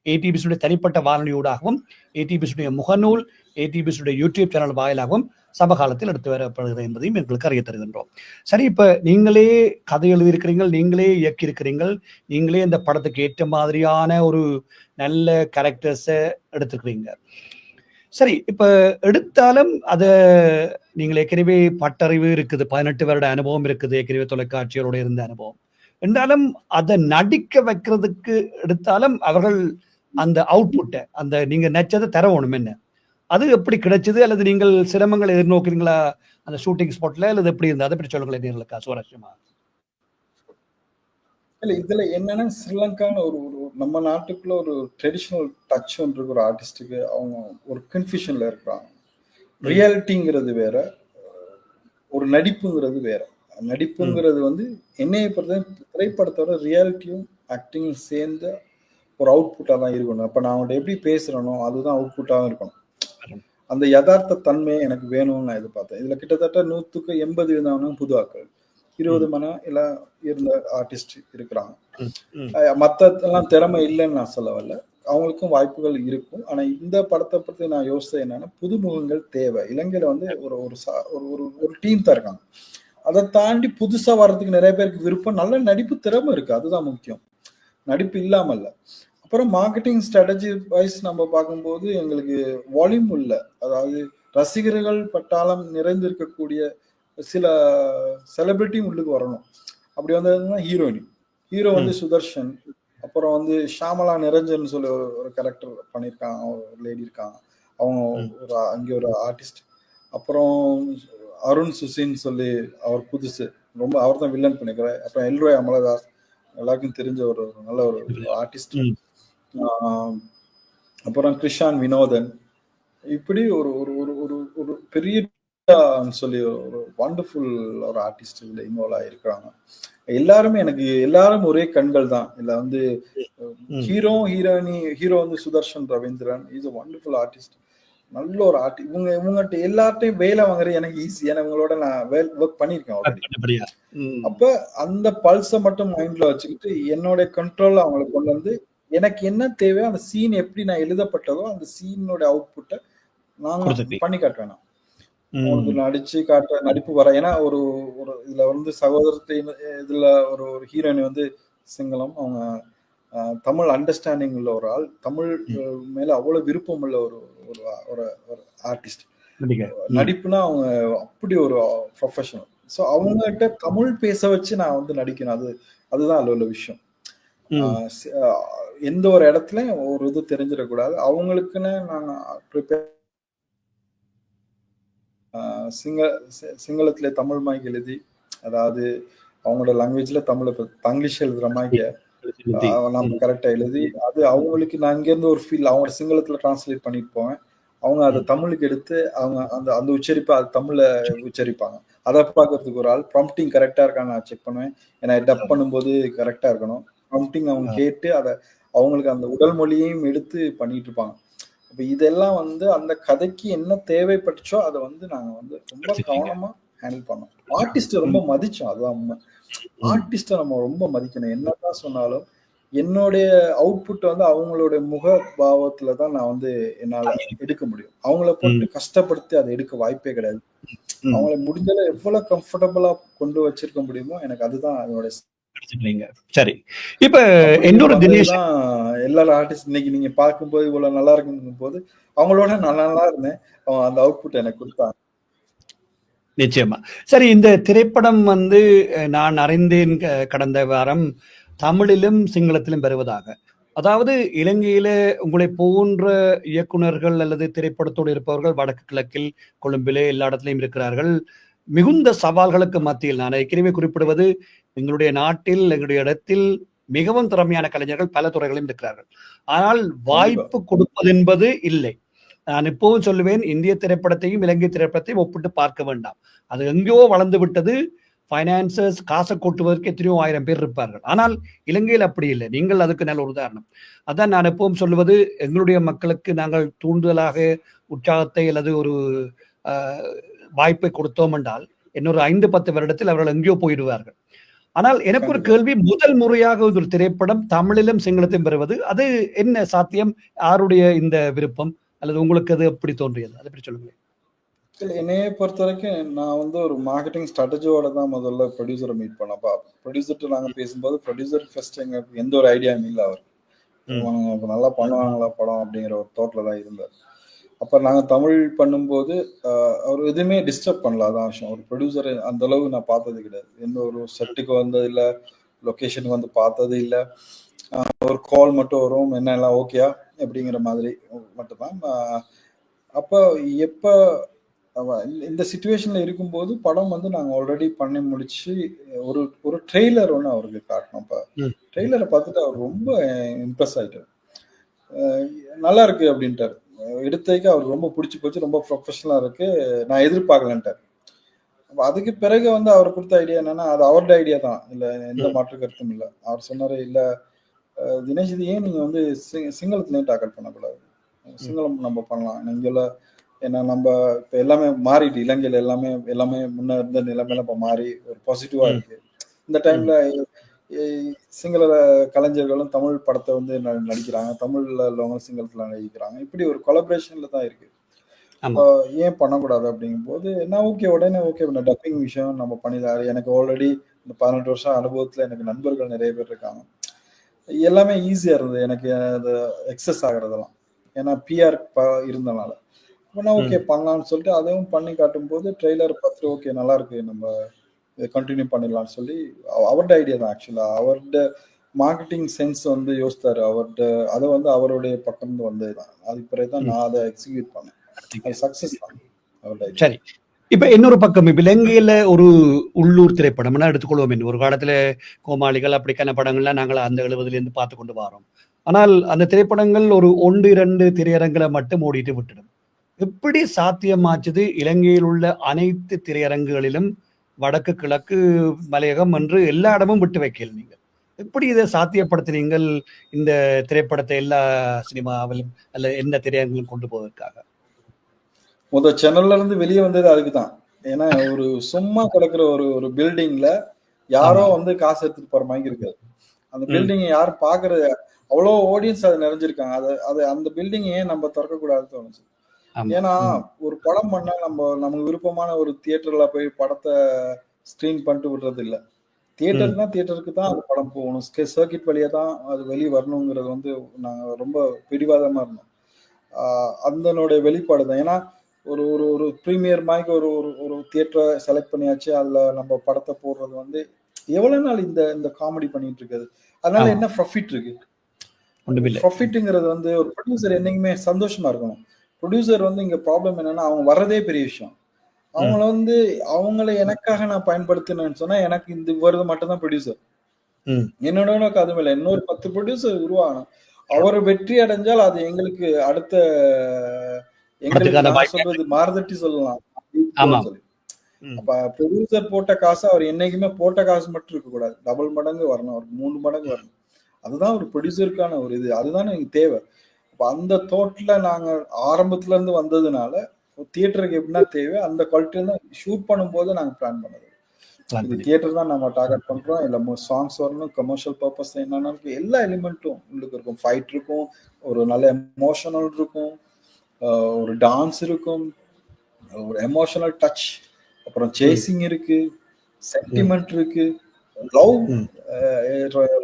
[SPEAKER 1] ஏடிபிசியுடைய தனிப்பட்ட வானொலியூடாகவும் ஏடிபிசியுடைய முகநூல் ஏடிபிசியுடைய யூடியூப் சேனல் வாயிலாகவும் சமகாலத்தில் எடுத்து வரப்படுகிறது என்பதையும் எங்களுக்கு அறிய தருகின்றோம். சரி, இப்ப நீங்களே கதை எழுதியிருக்கிறீர்கள், நீங்களே இயக்கியிருக்கிறீர்கள், நீங்களே இந்த படத்துக்கு ஏற்ற மாதிரியான ஒரு நல்ல கேரக்டர்ஸை எடுத்துக்கிறீங்க. சரி, இப்ப எடுத்தாலும் அத நீங்கள் ஏற்கனவே பட்டறிவு இருக்குது, 18 வருட அனுபவம் இருக்குது, ஏற்கனவே தொலைக்காட்சியோட இருந்த அனுபவம். என்றாலும் அதை நடிக்க வைக்கிறதுக்கு எடுத்தாலும் அவர்கள் அந்த அவுட்புட்டை அந்த நீங்க நச்சதை தரணும் என்ன அது எப்படி கிடைச்சது அல்லது நீங்கள் சிரமங்களை எதிர்நோக்கிறீங்களா அந்த ஷூட்டிங் ஸ்பாட்ல அல்லது எப்படி இருந்தா அதை பற்றி சொல்லுங்களேன் நேர்களுக்கா சுவாரஸ்யமா.
[SPEAKER 2] இல்ல இதுல என்னன்னா ஸ்ரீலங்கான ஒரு நம்ம நாட்டுக்குள்ள ஒரு ட்ரெடிஷனல் டச் ஒன்று இருக்கு ஒரு ஆர்டிஸ்டுக்கு. அவங்க ஒரு கன்ஃபியூஷன்ல இருக்கிறாங்க. ரியாலிட்டிங்கிறது வேற, ஒரு நடிப்புங்கிறது வேற. நடிப்புங்கிறது வந்து என்னைய பொறுத்த திரைப்படத்தோட ரியாலிட்டியும் ஆக்டிங்கும் சேர்ந்த ஒரு அவுட்புட்டா தான் இருக்கணும். அப்ப நான் அவன்கிட்ட எப்படி பேசுறேனோ அதுதான் அவுட்புட்டாகவும் இருக்கணும். அந்த யதார்த்த தன்மையை எனக்கு வேணும்னு நான் எதிர்பார்த்தேன். இதுல கிட்டத்தட்ட 100% இருந்தவனும் புது ஆக்கள், 20 மனம் எல்லாம் இருந்த ஆர்டிஸ்ட் இருக்கிறாங்க. மத்த எல்லாம் திறமை இல்லைன்னு நான் சொல்ல வரல, அவங்களுக்கும் வாய்ப்புகள் இருக்கும். ஆனா இந்த படத்தை பத்தி நான் யோசிச்சது என்னன்னா புதுமுகங்கள் தேவை. இலங்கையில வந்து ஒரு ஒரு டீம் தான் இருக்காங்க. அதை தாண்டி புதுசா வர்றதுக்கு நிறைய பேருக்கு விருப்பம், நல்ல நடிப்பு திறமை இருக்கு, அதுதான் முக்கியம், நடிப்பு இல்லாம இல்ல. அப்புறம் மார்க்கெட்டிங் ஸ்ட்ராட்டஜி வைஸ் நம்ம பார்க்கும்போது எங்களுக்கு வால்யூம் உள்ள, அதாவது ரசிகர்கள் பட்டாளம் நிறைந்திருக்கக்கூடிய சில செலிபிரிட்டி உள்ளுக்கு வரணும். அப்படி வந்ததுன்னா ஹீரோ வந்து சுதர்ஷன், அப்புறம் வந்து ஷாமலா நிரஞ்சன் சொல்லி ஒரு கேரக்டர் பண்ணியிருக்காங்க, ஒரு லேடி இருக்காங்க, அவங்க ஒரு அங்கே ஒரு ஆர்டிஸ்ட். அப்புறம் அருண் சுசின்னு சொல்லி அவர் புதுசு, ரொம்ப அவர் தான் வில்லன் பண்ணிக்கிறார். அப்புறம் எல்ரோய் அமலதாஸ், எல்லாருக்கும் தெரிஞ்ச ஒரு நல்ல ஒரு ஆர்டிஸ்ட். அப்புறம் கிருஷான் வினோதன், இப்படி ஒரு ஒரு ஒரு ஒரு ஒரு பெரிய சொல்லி ஒரு வண்டர்ஃபுல் ஒரு ஆர்டிஸ்ட் இதுல இன்வால்வ் ஆகிருக்கிறாங்க. எல்லாரும் ஒரே கண்கள் தான். இதுல வந்து ஹீரோ வந்து Sudarshan Ravindran, is a wonderful artist, நல்ல ஒரு ஆர்டிஸ்ட். இவங்ககிட்ட எல்லார்ட்டையும் வேலை வாங்குறது எனக்கு ஈஸி, ஏன்னா இவங்களோட நான் ஒர்க் பண்ணியிருக்கேன் ஆல்ரெடி. அப்ப அந்த பல்ஸை மட்டும் மைண்ட்ல வச்சுக்கிட்டு என்னோட கண்ட்ரோல்ல அவங்களை கொண்டு வந்து எனக்கு என்ன தேவையோ அந்த சீன் எப்படி நான் எழுதப்பட்டதோ அந்த சீனோட அவுட்புட்டை நான் பண்ணி காட்டுவேன். அவங்களுக்கு நடிச்சு காட்டுற நடிப்பு வர, ஏன்னா ஒரு இதுல வந்து சகோதரத்தை இதுல ஒரு ஹீரோயின் வந்து சிங்களம், அவங்க தமிழ் அண்டர்ஸ்டாண்டிங் உள்ள ஒரு ஆள், தமிழ் மேல அவ்வளவு விருப்பம் உள்ள ஒரு ஒரு ஆர்டிஸ்ட். நடிப்புனா அவங்க அப்படி ஒரு ப்ரொஃபஷனல். ஸோ அவங்ககிட்ட தமிழ் பேச வச்சு நான் வந்து நடிக்கணும், அதுதான் அதுல உள்ள விஷயம். எந்த ஒரு இடத்துல ஒரு இது தெரிஞ்சிடக்கூடாது. அவங்களுக்குன்னு நான் ப்ரிப்பேர் சிங்களத்துல தமிழ் மாய்க்கு எழுதி, அதாவது அவங்களோட லாங்குவேஜ்ல தங்கிலீஷ் எழுதுற மாதிரி நம்ம கரெக்டா எழுதி, அது அவங்களுக்கு நான் இங்கேருந்து ஒரு ஃபீல் அவங்களோட சிங்களத்துல டிரான்ஸ்லேட் பண்ணிட்டு போவேன். அவங்க அதை தமிழுக்கு எடுத்து அவங்க அந்த உச்சரிப்பை அது தமிழ்ல உச்சரிப்பாங்க. அதை பார்க்கறதுக்கு ஒரு ஆள், ப்ராம்ப்டிங் கரெக்டா இருக்கான்னு நான் செக் பண்ணுவேன். ஏன்னா டப் பண்ணும்போது கரெக்டா இருக்கணும். ப்ராம்ப்டிங் அவங்க கேட்டு அதை அவங்களுக்கு அந்த உடல் மொழியையும் எடுத்து பண்ணிட்டு இருப்பாங்க. அப்ப இதெல்லாம் வந்து அந்த கதைக்கு என்ன தேவைப்பட்டுச்சோ அதை வந்து நாங்க வந்து ரொம்ப கவனமா ஹேண்டில் பண்ணோம். ஆர்டிஸ்ட் ரொம்ப மதிச்சோம், அதுதான் உண்மை. ஆர்டிஸ்ட நம்ம ரொம்ப மதிக்கணும். என்னதான் சொன்னாலும் என்னுடைய அவுட்புட் வந்து அவங்களோட முக பாவத்துலதான் நான் வந்து என்னால எடுக்க முடியும். அவங்கள போட்டு கஷ்டப்படுத்தி அதை எடுக்க வாய்ப்பே கிடையாது. அவங்கள முடிஞ்சதை எவ்வளவு கம்ஃபர்டபுளா கொண்டு வச்சிருக்க முடியுமோ, எனக்கு அதுதான் அதோட.
[SPEAKER 1] சரி, இப்ப இன்னொரு தினேஷ்,
[SPEAKER 2] எல்லாரும் ஆர்டிஸ்ட் இன்னைக்கு நீங்க பார்க்கும்போது இவ்வளவு நல்லா இருக்குங்கும் போது அவங்களோட நல்லா இருந்தேன், அந்த அவுட்புட் எனக்கு கொடுத்தாங்க.
[SPEAKER 1] நிச்சயமா. சரி, இந்த திரைப்படம் வந்து நான் அறிந்தேன் கடந்த வாரம் தமிழிலும் சிங்களத்திலும் பெறுவதாக. அதாவது இலங்கையில உங்களை போன்ற இயக்குனர்கள் அல்லது திரைப்படத்தோடு இருப்பவர்கள் வடக்கு கிழக்கில் கொழும்பிலே எல்லா இடத்திலையும் இருக்கிறார்கள். மிகுந்த சவால்களுக்கு மத்தியில் நான் ஏற்கனவே குறிப்பிடுவது, எங்களுடைய நாட்டில் எங்களுடைய இடத்தில் மிகவும் திறமையான கலைஞர்கள் பல துறைகளிலும் இருக்கிறார்கள். ஆனால் வாய்ப்பு கொடுப்பது என்பது இல்லை. நான் இப்பவும் சொல்லுவேன், இந்திய திரைப்படத்தையும் இலங்கை திரைப்படத்தையும் ஒப்பிட்டு பார்க்க வேண்டாம். அது எங்கேயோ வளர்ந்து விட்டது. ஃபைனான்சர்ஸ் காசை கொட்டுவதற்கு எத்தனையோ ஆயிரம் பேர் இருப்பார்கள். ஆனால் இலங்கையில் அப்படி இல்லை. நீங்கள் அதுக்கு நல்ல ஒரு உதாரணம். அதான் நான் எப்பவும் சொல்லுவது, எங்களுடைய மக்களுக்கு நாங்கள் தூண்டுதலாக உற்சாகத்தை அல்லது ஒரு வாய்ப்பை கொடுத்தோம் என்றால் இன்னொரு 5-10 வருடத்தில் அவர்கள் எங்கேயோ போயிடுவார்கள். ஆனால் எனக்கு ஒரு கேள்வி, முதல் முறையாக ஒரு திரைப்படம் தமிழிலும் சிங்களத்தையும் பெறுவது, அது என்ன சாத்தியம்? யாருடைய இந்த விருப்பம் அல்லது உங்களுக்கு அது எப்படி தோன்றியது? அதை பற்றி சொல்லுங்களேன்.
[SPEAKER 2] என்னைய பொறுத்த வரைக்கும் நான் வந்து ஒரு மார்க்கெட்டிங் ஸ்ட்ராட்டஜியோட தான் முதல்ல ப்ரொடியூசரை மீட் பண்ணப்பா. ப்ரொடியூசர்கிட்ட நாங்கள் பேசும்போது ப்ரொடியூசர் ஃபர்ஸ்ட் எங்களுக்கு எந்த ஒரு ஐடியாவும் இல்லை. அவர் நல்லா பண்ணுவாங்களா படம் அப்படிங்கிற ஒரு தோட்டில் தான் இருந்தார். அப்போ நாங்கள் தமிழ் பண்ணும்போது அவர் எதுவுமே டிஸ்டர்ப் பண்ணல. அதான் விஷயம். ஒரு ப்ரொடியூசர் அந்த அளவு நான் பார்த்தது கிடையாது. எந்த ஒரு செட்டுக்கு வந்ததில்லை, லொகேஷனுக்கு வந்து பார்த்தது இல்லை. ஒரு கால் மட்டும் வரும், என்ன எல்லாம் ஓகேயா அப்படிங்கிற மாதிரி மட்டும்தான். அப்போ எப்போ இந்த சுச்சுவேஷன்ல இருக்கும்போது படம் வந்து நாங்கள் ஆல்ரெடி பண்ணி முடிச்சு ஒரு ஒரு ட்ரெய்லர் ஒன்று அவருக்கு காட்டினோம். இப்போ ட்ரெய்லரை பார்த்துட்டு அவர் ரொம்ப இம்ப்ரெஸ் ஆயிட்டார். நல்லா இருக்கு அப்படின்ட்டார். எடுத்ததுக்கு அவருக்கு ரொம்ப பிடிச்சி போச்சு, ரொம்ப ப்ரொஃபஷனலா இருக்கு, நான் எதிர்பார்க்கலன்ட்டார். அதுக்கு பிறகு வந்து அவர் கொடுத்த ஐடியா என்னன்னா, அது அவருடைய ஐடியா தான், இல்ல எந்த மாற்று கருத்தும் இல்லை. அவர் சொன்னாரு, இல்ல தினேஷ் இது ஏன் நீங்க வந்து சிங்களத்திலேயே டாக்கல் பண்ணக்கூடாது, சிங்களம் நம்ம பண்ணலாம். நீங்கள ஏன்னா நம்ம இப்ப எல்லாமே மாறிட்டு, இலங்கையில எல்லாமே எல்லாமே முன்ன இருந்த நிலைமையில இப்ப மாறி ஒரு பாசிட்டிவா இருக்கு. இந்த டைம்ல சிங்கள கலைஞர்களும் தமிழ் படத்தை வந்து நடிக்கிறாங்க, தமிழ்ல உள்ளவங்க சிங்களத்துல நடிக்கிறாங்க. இப்படி ஒரு கொலபரேஷன்ல தான் இருக்கு. ஏன் பண்ணக்கூடாது அப்படிங்கும் போது நான் ஓகே, உடனே ஓகே. டப்பிங் விஷயம் நம்ம பண்ணிதான். எனக்கு ஆல்ரெடி இந்த 18 வருஷம் அனுபவத்துல எனக்கு நண்பர்கள் நிறைய பேர் இருக்காங்க. எல்லாமே ஈஸியா இருந்தது எனக்கு அது எக்ஸஸ் ஆகுறதெல்லாம், ஏன்னா பிஆர் இருந்தனால. நான் ஓகே பண்ணலாம்னு சொல்லிட்டு அதையும் பண்ணி காட்டும் போது ட்ரெய்லர் பார்த்துட்டு ஓகே நல்லா இருக்கு, நம்ம கண்டினியூ பண்ணிடலாம்னு சொல்லி அவருடைய ஐடியா தான். ஆக்சுவலா அவருடைய மார்க்கெட்டிங் சென்ஸ் வந்து யோசித்தாரு. அவர்கிட்ட அதை வந்து அவருடைய பக்கம் வந்ததுதான். அதுக்கு பிறகுதான் நான் அதை எக்ஸிக்யூட் பண்ணேன். அது சக்சஸ் தான் அவருடைய.
[SPEAKER 1] சரி, இப்ப இன்னொரு பக்கம் இப்ப இலங்கையில ஒரு உள்ளூர் திரைப்படம்னா எடுத்துக்கொள்வோம். ஒரு காலத்துல கோமாளிகள் அப்படிக்கான படங்கள்லாம் நாங்கள் அந்த 70ல இருந்து பார்த்து கொண்டு வரோம். ஆனால் அந்த திரைப்படங்கள் ஒரு 1-2 திரையரங்களை மட்டும் ஓடிட்டு விட்டுடும். எப்படி சாத்தியமாச்சுது இலங்கையில் உள்ள அனைத்து திரையரங்குகளிலும் வடக்கு கிழக்கு மலையகம் என்று எல்லா இடமும் விட்டு வைக்கல? நீங்கள் எப்படி இதை சாத்தியப்படுத்தினீங்கள் இந்த திரைப்படத்தை எல்லா சினிமாவிலும் அல்ல எந்த திரையரங்கிலும் கொண்டு போவதற்காக?
[SPEAKER 2] முதல் சேனல்ல இருந்து வெளியே வந்தது அதுக்குதான். ஏன்னா ஒரு சும்மா கிடக்குற ஒரு ஒரு பில்டிங்ல யாரோ வந்து காசு எடுத்துட்டு போற மாதிரி இருக்காது. அந்த பில்டிங் யாரும் பாக்குறது, அவ்வளவு ஆடியன்ஸ் அது நிறைஞ்சிருக்காங்க. அது அந்த பில்டிங் ஏன் நம்ம திறக்க கூடாதுன்னு தோணுச்சு. ஏன்னா ஒரு படம் பண்ணா நமக்கு விருப்பமான ஒரு தியேட்டர்ல போய் படத்தை ஸ்கிரீன் பண்ணிட்டு விடுறது இல்ல. தியேட்டர்னா தியேட்டருக்கு தான் அது படம் போகணும், சர்க்கிட் வழியா தான் அது வெளியே வரணுங்கிறது வந்து நாங்க ரொம்ப பிடிவாதமா இருந்தோம். அதனுடைய வெளிப்பாடு தான். ஏன்னா ஒரு ஒரு ஒரு ப்ரீமியர் மாதிரி ஒரு ஒரு தியேட்டரை செலக்ட் பண்ணியாச்சு, அதுல நம்ம படத்தை போடுறது வந்து எவ்வளவு நாள் இந்த காமெடி பண்ணிட்டு இருக்குது. அதனால என்ன ப்ராஃபிட் இருக்கு? ப்ராஃபிட்ங்கிறது வந்து ஒரு ப்ரொடியூசர் என்னைக்குமே சந்தோஷமா இருக்கணும். ப்ரொடியூசர் வந்து இங்க ப்ராப்ளம் என்னன்னா, அவங்க வர்றதே பெரிய விஷயம். அவங்கள வந்து அவங்களை எனக்காக நான் பயன்படுத்தினேன்னு சொன்னா எனக்கு இந்த வருது மட்டும் தான் ப்ரொடியூசர். என்னோட அதுவும் இல்லை, இன்னொரு 10 ப்ரொடியூசர் உருவாகணும். அவர் வெற்றி அடைஞ்சால் அது எங்களுக்கு அடுத்த எங்களுக்கு சொல்றது மாறுதட்டி சொல்லலாம். அப்ப ப்ரொடியூசர் போட்ட காசு அவர் என்னைக்குமே போட்ட காசு மட்டும் இருக்க கூடாது, டபுள் மடங்கு வரணும், அவருக்கு 3 மடங்கு வரணும். அதுதான் ஒரு ப்ரொடியூசருக்கான ஒரு இது, அதுதான் எனக்கு தேவை. அப்ப அந்த தோட்ல நாங்க ஆரம்பத்துல இருந்து வந்ததுனால தியேட்டருக்கு எப்படின்னா தேவை அந்த குவாலிட்டியில தான் ஷூட் பண்ணும்போது நாங்க பிளான் பண்ணது. இது தியேட்டர் தான் நம்ம டார்கெட் பண்றோம், இல்ல சாங்ஸ் வரணும், கமர்ஷியல் பர்பஸ் என்னன்னா எல்லா எலிமெண்ட்டும் உள்ளுக்கு இருக்கும். ஃபைட் இருக்கும், ஒரு நல்ல எமோஷனல் இருக்கும், ஒரு டான்ஸ் இருக்கும், ஒரு எமோஷனல் டச், அப்புறம் சேசிங் இருக்கு, சென்டிமெண்ட் இருக்கு, love,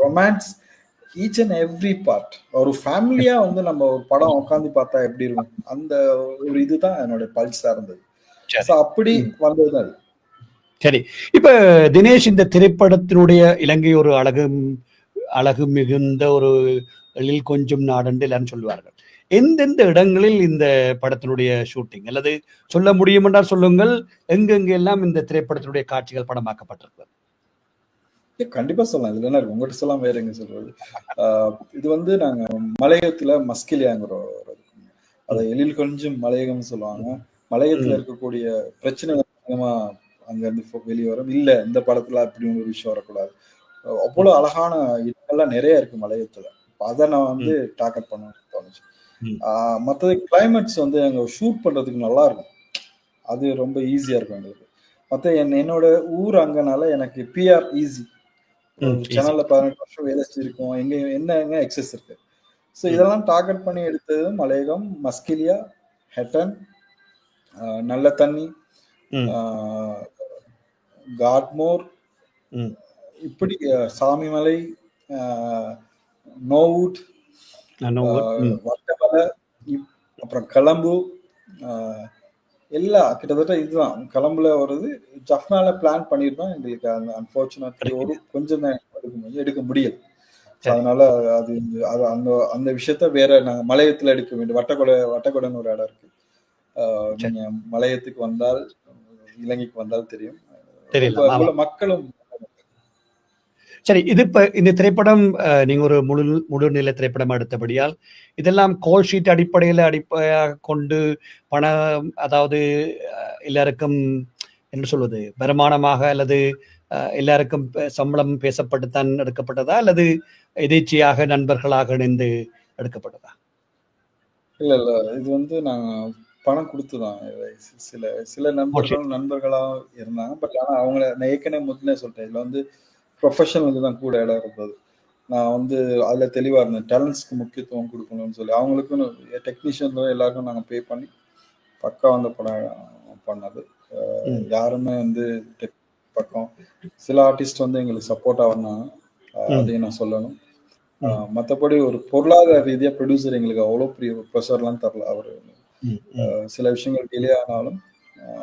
[SPEAKER 2] romance, each and every part. ஒரு ஃபேமிலியா வந்து நம்ம ஒரு படம் உட்காந்து பார்த்தா எப்படி இருக்கும், அந்த ஒரு இதுதான் என்னோட பல்ஸா இருந்தது. அப்படி வந்தது அது.
[SPEAKER 1] சரி, இப்ப தினேஷ், இந்த திரைப்படத்தினுடைய இலங்கை ஒரு அழகு மிகுந்த ஒரு எழில் கொஞ்சம் நாடென்று எல்லாரும் சொல்லுவார்கள். எந்தெந்த இடங்களில் இந்த படத்தினுடைய ஷூட்டிங் அல்லது சொல்ல முடியும் என்றால் சொல்லுங்கள், எங்கெங்கெல்லாம் இந்த திரைப்படத்தினுடைய காட்சிகள் படமாக்கப்பட்டிருக்கிறது?
[SPEAKER 2] கண்டிப்பா சொல்லலாம். இதுல என்ன இருக்கு, உங்ககிட்ட சொல்லலாம், வேற எங்க சொல்றது. இது வந்து நாங்க மலையகத்துல மஸ்கிலியாங்கிற அதை எழில் கொஞ்சம் மலையகம் சொல்லுவாங்க. மலையகத்துல இருக்கக்கூடிய பிரச்சனைகள் அதிகமா அங்க இருந்து வெளியே வரும். இல்ல இந்த படத்துல அப்படி ஒரு விஷயம் வரக்கூடாது, அவ்வளவு அழகான இடங்கள்லாம் நிறைய இருக்கு மலையகத்துல. அதை நான் வந்து டார்கெட் பண்ணணும்னு தோணுச்சு. மற்றது கிளைமேட்ஸ் வந்து அங்க ஷூட் பண்றதுக்கு நல்லா இருக்கும், அது ரொம்ப ஈஸியா இருக்கும் எங்களுக்கு. மற்ற என்னோட ஊர் அங்கனால எனக்கு பிஆர் ஈஸி. சேனல்ல 18 வருஷம் வேலை செஞ்சிருக்கோம், எங்க என்ன எக்ஸஸ் இருக்கு. ஸோ இதெல்லாம் டார்கெட் பண்ணி எடுத்தது மலையகம், மஸ்கிலியா, ஹெட்டன், நல்ல தண்ணி, காட்மோர், இப்படி சாமிமலை, நோவுட், வட்டமலை, அப்புறம் கலம்பு, எல்லா கிட்டத்தட்ட இதுதான் கலம்புல வருது. ஜஃப்னால பிளான் பண்ணிருந்தோம், எங்களுக்கு அந்த அன்பார்ச்சுனேட்லி ஒரு கொஞ்சம் தான் எடுக்க முடியல.
[SPEAKER 1] சரி.
[SPEAKER 2] அதனால அது அது அந்த அந்த விஷயத்த வேற நாங்க மலையத்துல எடுக்க வேண்டும். வட்டக்கொடன்னு ஒரு இடம் இருக்கு.
[SPEAKER 1] சரி.
[SPEAKER 2] நீங்க மலையத்துக்கு வந்தால், இலங்கைக்கு வந்தால் தெரியும். ரொம்ப
[SPEAKER 1] தெரியலாம். ஆமா.
[SPEAKER 2] அங்குள்ள மக்களும்
[SPEAKER 1] சரி. இது இப்ப இந்த திரைப்படம் நீங்க ஒரு முழுநிலை திரைப்படம் எடுத்தபடியால், இதெல்லாம் கால் ஷீட் அடிப்படையில அடிப்படையாகக் கொண்டு பணம் அதாவது எல்லாருக்கும் என்ன சொல்வது? வருமானமாக அல்லது எல்லாருக்கும் சம்பளம் பேசப்பட்டுத்தான் எடுக்கப்பட்டதா? அல்லது எதேச்சையாக நண்பர்களாக இணைந்து எடுக்கப்பட்டதா?
[SPEAKER 2] இல்ல, இல்ல. இது வந்து நாங்க பணம் குடுத்து தான். சில சில
[SPEAKER 1] கால் ஷீட்.
[SPEAKER 2] நண்பர்களா இருந்தாங்க. ஆனா அவங்கள நான் ஏற்கனவே முதல்லே சொல்ட்டேன். இதுல வந்து ப்ரொஃபஷனலுக்கு தான் கூட இடம் இருந்தது. நான் வந்து அதுல தெளிவா இருந்தேன். டேலண்ட்ஸ்க்கு முக்கியத்துவம் குடுக்கணும்னு சொல்லி. அவங்களுக்குன்னு டெக்னீஷியன்ல எல்லாருக்கும் நாங்க பே பண்ணி, பக்காவா அந்த படம் பண்ணது.
[SPEAKER 1] ம்.
[SPEAKER 2] யாருமே வந்து டெக் பக்கம் சில ஆர்டிஸ்ட் வந்து எங்களுக்கு சப்போர்ட்டா வந்தாங்க.
[SPEAKER 1] ம்.
[SPEAKER 2] அதையும் நான் சொல்லணும்.
[SPEAKER 1] ம்.
[SPEAKER 2] மத்தபடி ஒரு பொருளாதார ரீதியா ப்ரொடியூசர் எங்களுக்கு அவ்வளோ பெரிய ப்ரெஷர்லாம் தரல. அவரு
[SPEAKER 1] ம். ம்.
[SPEAKER 2] சில விஷயங்கள் டிலே ஆனாலும்,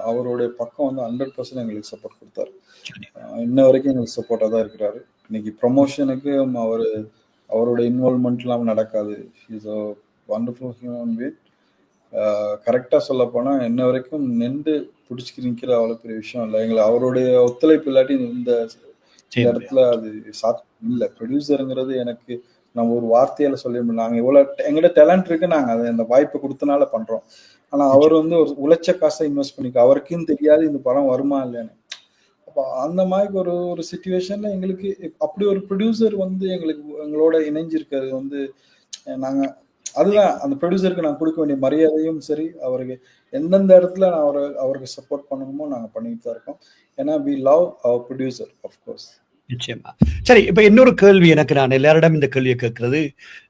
[SPEAKER 2] அவருடைய பக்கம் வந்து 100% எங்களுக்கு சப்போர்ட் குடுத்தாரு.
[SPEAKER 1] சரி.
[SPEAKER 2] இன்ன வரைக்கும் எங்களுக்கு சப்போர்ட்டா தான் இருக்கிறாரு. இன்னைக்கு ப்ரமோஷனுக்கு அவருடைய இன்வால்வ்மென்ட் இல்லாம நடக்காது. He is a wonderful human being. கரெக்ட்டா சொல்லப்போனா, இன்ன வரைக்கும் நிண்டு புடிச்சுட்டு நிக்கிற அவ்வளோ பெரிய விஷயம் இல்ல. அவருடைய ஒத்துழைப்பு இல்லாட்டி இந்த இந்த
[SPEAKER 1] செய்ய
[SPEAKER 2] இடத்துல
[SPEAKER 1] முடியாது.
[SPEAKER 2] அது சாத்தியம் இல்ல. ப்ரொடியூசர்ங்கிறது எனக்கு நம்ம ஒரு வார்த்தையால சொல்ல முடியல. நாங்க எங்கிட்ட டேலண்ட் இருக்கு. நாங்க அந்த வாய்ப்பு குடுத்தனால பண்றோம். ஆனா அவர்
[SPEAKER 1] நிச்சயம்.
[SPEAKER 2] வந்து ஒரு உழைச்ச காச இன்வெஸ்ட் அவருக்கும் தெரியாது இந்த படம் வருமா இல்லையான்னு. அப்ப அந்த மாதிரி ஒரு ஒரு சிச்சுவேஷன்ல எங்களுக்கு அப்படி ஒரு ப்ரொடியூசர் வந்து எங்களோட இணைஞ்சிருக்கிறது வந்து நாங்க அதுதான் அந்த ப்ரொடியூசருக்கு நான் கொடுக்க வேண்டிய மரியாதையும் சரி, அவருக்கு எந்தெந்த இடத்துல நான் அவருக்கு சப்போர்ட் பண்ணணுமோ நாங்க பண்ணிட்டு தான் இருக்கோம். ஏன்னா we love our producer of course.
[SPEAKER 1] நிச்சயமா. சரி, இப்ப இன்னொரு கேள்வி எனக்கு நான் எல்லாரிடம் இந்த கேள்விய கேட்கிறது.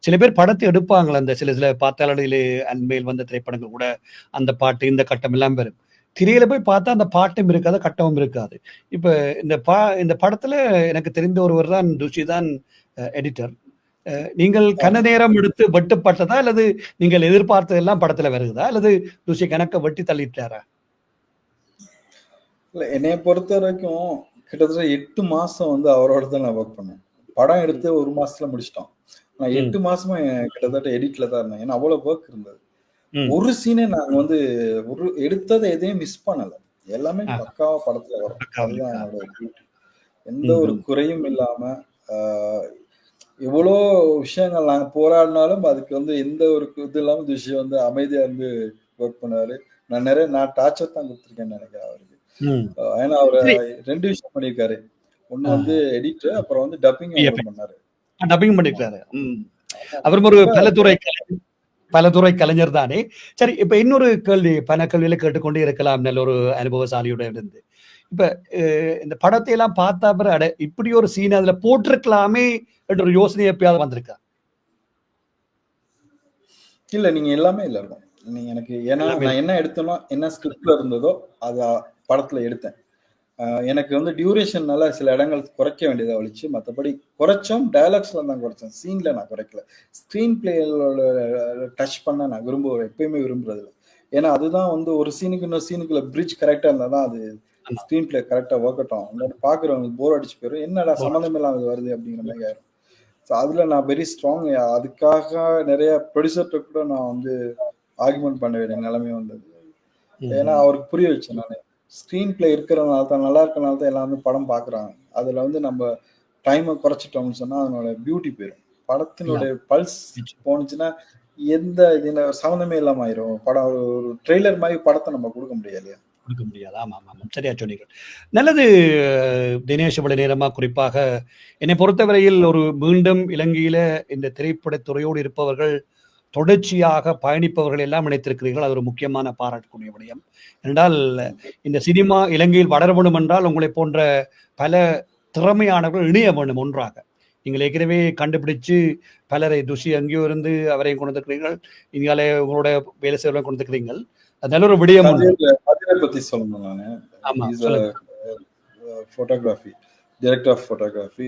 [SPEAKER 1] சில பேர் படத்த எடுப்பாங்கள்ல, அந்த சில பார்த்தாலே அண்மையில் வந்த திரைப்படங்கள் கூட அந்த பாட்டு, இந்த கட்டம் எல்லாம் வரும். திரையில போய் பார்த்தா அந்த பாட்டும் இருக்காது, கட்டமும் இருக்காது. இப்ப இந்த படத்துல எனக்கு தெரிந்த ஒருவர் தான் துஷி தான் எடிட்டர். நீங்கள் கன
[SPEAKER 2] ஆமா.
[SPEAKER 1] நேரம் எடுத்து வெட்டப்பட்டதா? அல்லது நீங்கள் எதிர்பார்த்ததெல்லாம் படத்துல வருகுதா? அல்லது துஷி கணக்க வெட்டி தள்ளிட்டாரா?
[SPEAKER 2] இல்ல என்னைய பொறுத்த வரைக்கும் கிட்டத்தட்ட 8 மாசம் வந்து அவரோட தான் நான் ஒர்க் பண்ணேன். படம்
[SPEAKER 1] ம்.
[SPEAKER 2] எடுத்து 1 மாசத்துல முடிச்சுட்டோம். நான்
[SPEAKER 1] ம்.
[SPEAKER 2] 8 மாசமா கிட்டத்தட்ட எடிட்ல தான் இருந்தேன். ஏன்னா அவ்வளவு ஒர்க் இருந்தது.
[SPEAKER 1] ம்.
[SPEAKER 2] ஒரு சீனே நாங்க வந்து எடுத்தத எதையும் மிஸ் பண்ணல. எல்லாமே
[SPEAKER 1] ஆ.
[SPEAKER 2] பக்காவா படத்துல வரும்.
[SPEAKER 1] பக்காவா
[SPEAKER 2] அதுதான்
[SPEAKER 1] இருக்கா?
[SPEAKER 2] என்னோட பியூட்டி. எந்த ஒரு
[SPEAKER 1] ம்ஹ்ம்.
[SPEAKER 2] குறையும் இல்லாம, ஆ எவ்வளோ விஷயங்கள் நாங்க போராடினாலும், அதுக்கு வந்து எந்த ஒரு இது இல்லாம விஷயம் வந்து அமைதியா இருந்து ஒர்க் பண்ணுவாரு. நான் டார்ச்சர் தான் குடுத்துருக்கேன்னு நெனைக்கிறேன் அவருக்கு.
[SPEAKER 1] ம்.
[SPEAKER 2] ஏன்னா அவரு
[SPEAKER 1] சரி.
[SPEAKER 2] 2 விஷயம் பண்ணியிருக்காரு. ஒண்ணு
[SPEAKER 1] ஆ.
[SPEAKER 2] வந்து எடிட்டர், அப்புறம் வந்து டப்பிங் அவரும்
[SPEAKER 1] விஎஃப்எக்ஸ்.
[SPEAKER 2] பண்ணாரு.
[SPEAKER 1] டப்பிங்
[SPEAKER 2] ஆமா.
[SPEAKER 1] பண்ணியிருக்காரு. ம்.
[SPEAKER 2] ஆமா.
[SPEAKER 1] அவரும் ஒரு
[SPEAKER 2] ரொம்ப
[SPEAKER 1] பலதுறை கலைஞர் தானே! சரி, இப்ப இன்னொரு கேள்வி, பல கேள்விகள கேட்டுக்கொண்டே இருக்கலாம் நல்ல ஒரு அனுபவசாலியுடன் இருந்து. இப்ப அ இந்த படத்தை எல்லாம் பார்த்த அப்புறம், அட இப்படி ஒரு சீன் அதுல போட்டிருக்கலாமே என்ற ஒரு யோசனை எப்பயாவது வந்திருக்கா?
[SPEAKER 2] இல்ல நீங்க எல்லாமே இல்ல இருக்கும். நீங்க ஏன்னா
[SPEAKER 1] எல்லாமே
[SPEAKER 2] நான்
[SPEAKER 1] இருக்கு.
[SPEAKER 2] என்ன எடுத்தேனோ, என்ன ஸ்கிரிப்ட்ல இருந்ததோ, அத படத்துல எடுத்தேன். எனக்கு வந்து டியூரேஷன்னால சில இடங்கள் குறைக்க வேண்டியதா ஒழிச்சு, மத்தபடி குறைச்சோம். டயலாக்ஸ்ல தான் குறைச்சேன். சீன்ல நான் குறைக்கல. ஸ்க்ரீன் பிளேயோட டச் பண்ண நான் எப்பயுமே விரும்புறதில்ல. ஏன்னா, அதுதான் வந்து ஒரு சீனுக்கு இன்னொரு சீனுக்குள்ள பிரிட்ஜ் கரெக்ட்டா இருந்தா தான் அது
[SPEAKER 1] ஆமா.
[SPEAKER 2] ஸ்க்ரீன் பிளே கரெக்ட்டா ஒர்க் அவுட் ஆகும். இல்லாட்டி பார்க்குறவங்களுக்கு போர் அடிச்சு போயிரும். என்னடா
[SPEAKER 1] போராட்டம்.
[SPEAKER 2] சம்மந்தமே இல்லாம இது வருது அப்படிங்கிற மாரி ஆயிரும். ஸோ அதுல நான் வெரி ஸ்ட்ராங். அதுக்காக நெறைய ப்ரொடியூசர்ட்ட கூட நான் வந்து ஆர்கியூமென்ட் பண்ண வேண்டிய நிலைமை வந்தது. ஏன்னா,
[SPEAKER 1] ம்ஹ்ம்.
[SPEAKER 2] அவருக்கு புரிய வச்சேன் நானு. ஸ்க்ரீன் பிளே இருக்கிறனால தான், நல்லா இருக்கனால தான் எல்லாரும் படம் பார்க்குறாங்க. அதுல வந்து நம்ம டைம குறைச்சுட்டோம்னு சொன்னா, அதனோட பியூட்டி போயிரும்.
[SPEAKER 1] இல்லாம.
[SPEAKER 2] படத்தினுடைய பல்ஸ்
[SPEAKER 1] நிச்சயம்.
[SPEAKER 2] போனுச்சுன்னா, எந்த சம்மந்தமே இல்லாம ஆயிரும். படம் ஒரு ட்ரெய்லர் மாரி படத்த நம்ம குடுக்க முடியாது இல்லையா?
[SPEAKER 1] குடுக்க முடியாது. ஆமாமாமா. சரியா சொன்னீங்க. நல்லது தினேஷ், இவ்வளவு நேரமா குறிப்பாக என்னை பொறுத்தவரையில் ஒரு மீண்டும் இலங்கையில இந்த திரைப்படத் துறையோடு இருப்பவர்கள் தொடர்ச்சியாக பயணிப்பவர்கள் எல்லாம் நினைத்திருக்கிறீர்கள். அது ஒரு முக்கியமான பாராட்டக்கூடிய விடயம். என்றால் இந்த சினிமா இலங்கையில் வளர வேண்டும் என்றால் உங்களைப் போன்ற பல திறமையானவர்கள் இணைய வேண்டும் ஒன்றாக. நீங்கள் ஏற்கனவே கண்டுபிடிச்சு பலரை துஷி அங்கேயோ இருந்து அவரையும் கொண்டு வந்திருக்கிறீர்கள். இங்காலே உங்களோட வேலை செய்வர்களையும் கொண்டு வந்திருக்கிறீர்கள். அது நல்ல ஒரு விடயம் உண்டு.
[SPEAKER 2] கதிர பத்தி சொல்லணும் நானு.
[SPEAKER 1] ஆமா.
[SPEAKER 2] ஹி இஸ் அ
[SPEAKER 1] சொல்லுங்க.
[SPEAKER 2] Photography director of photography.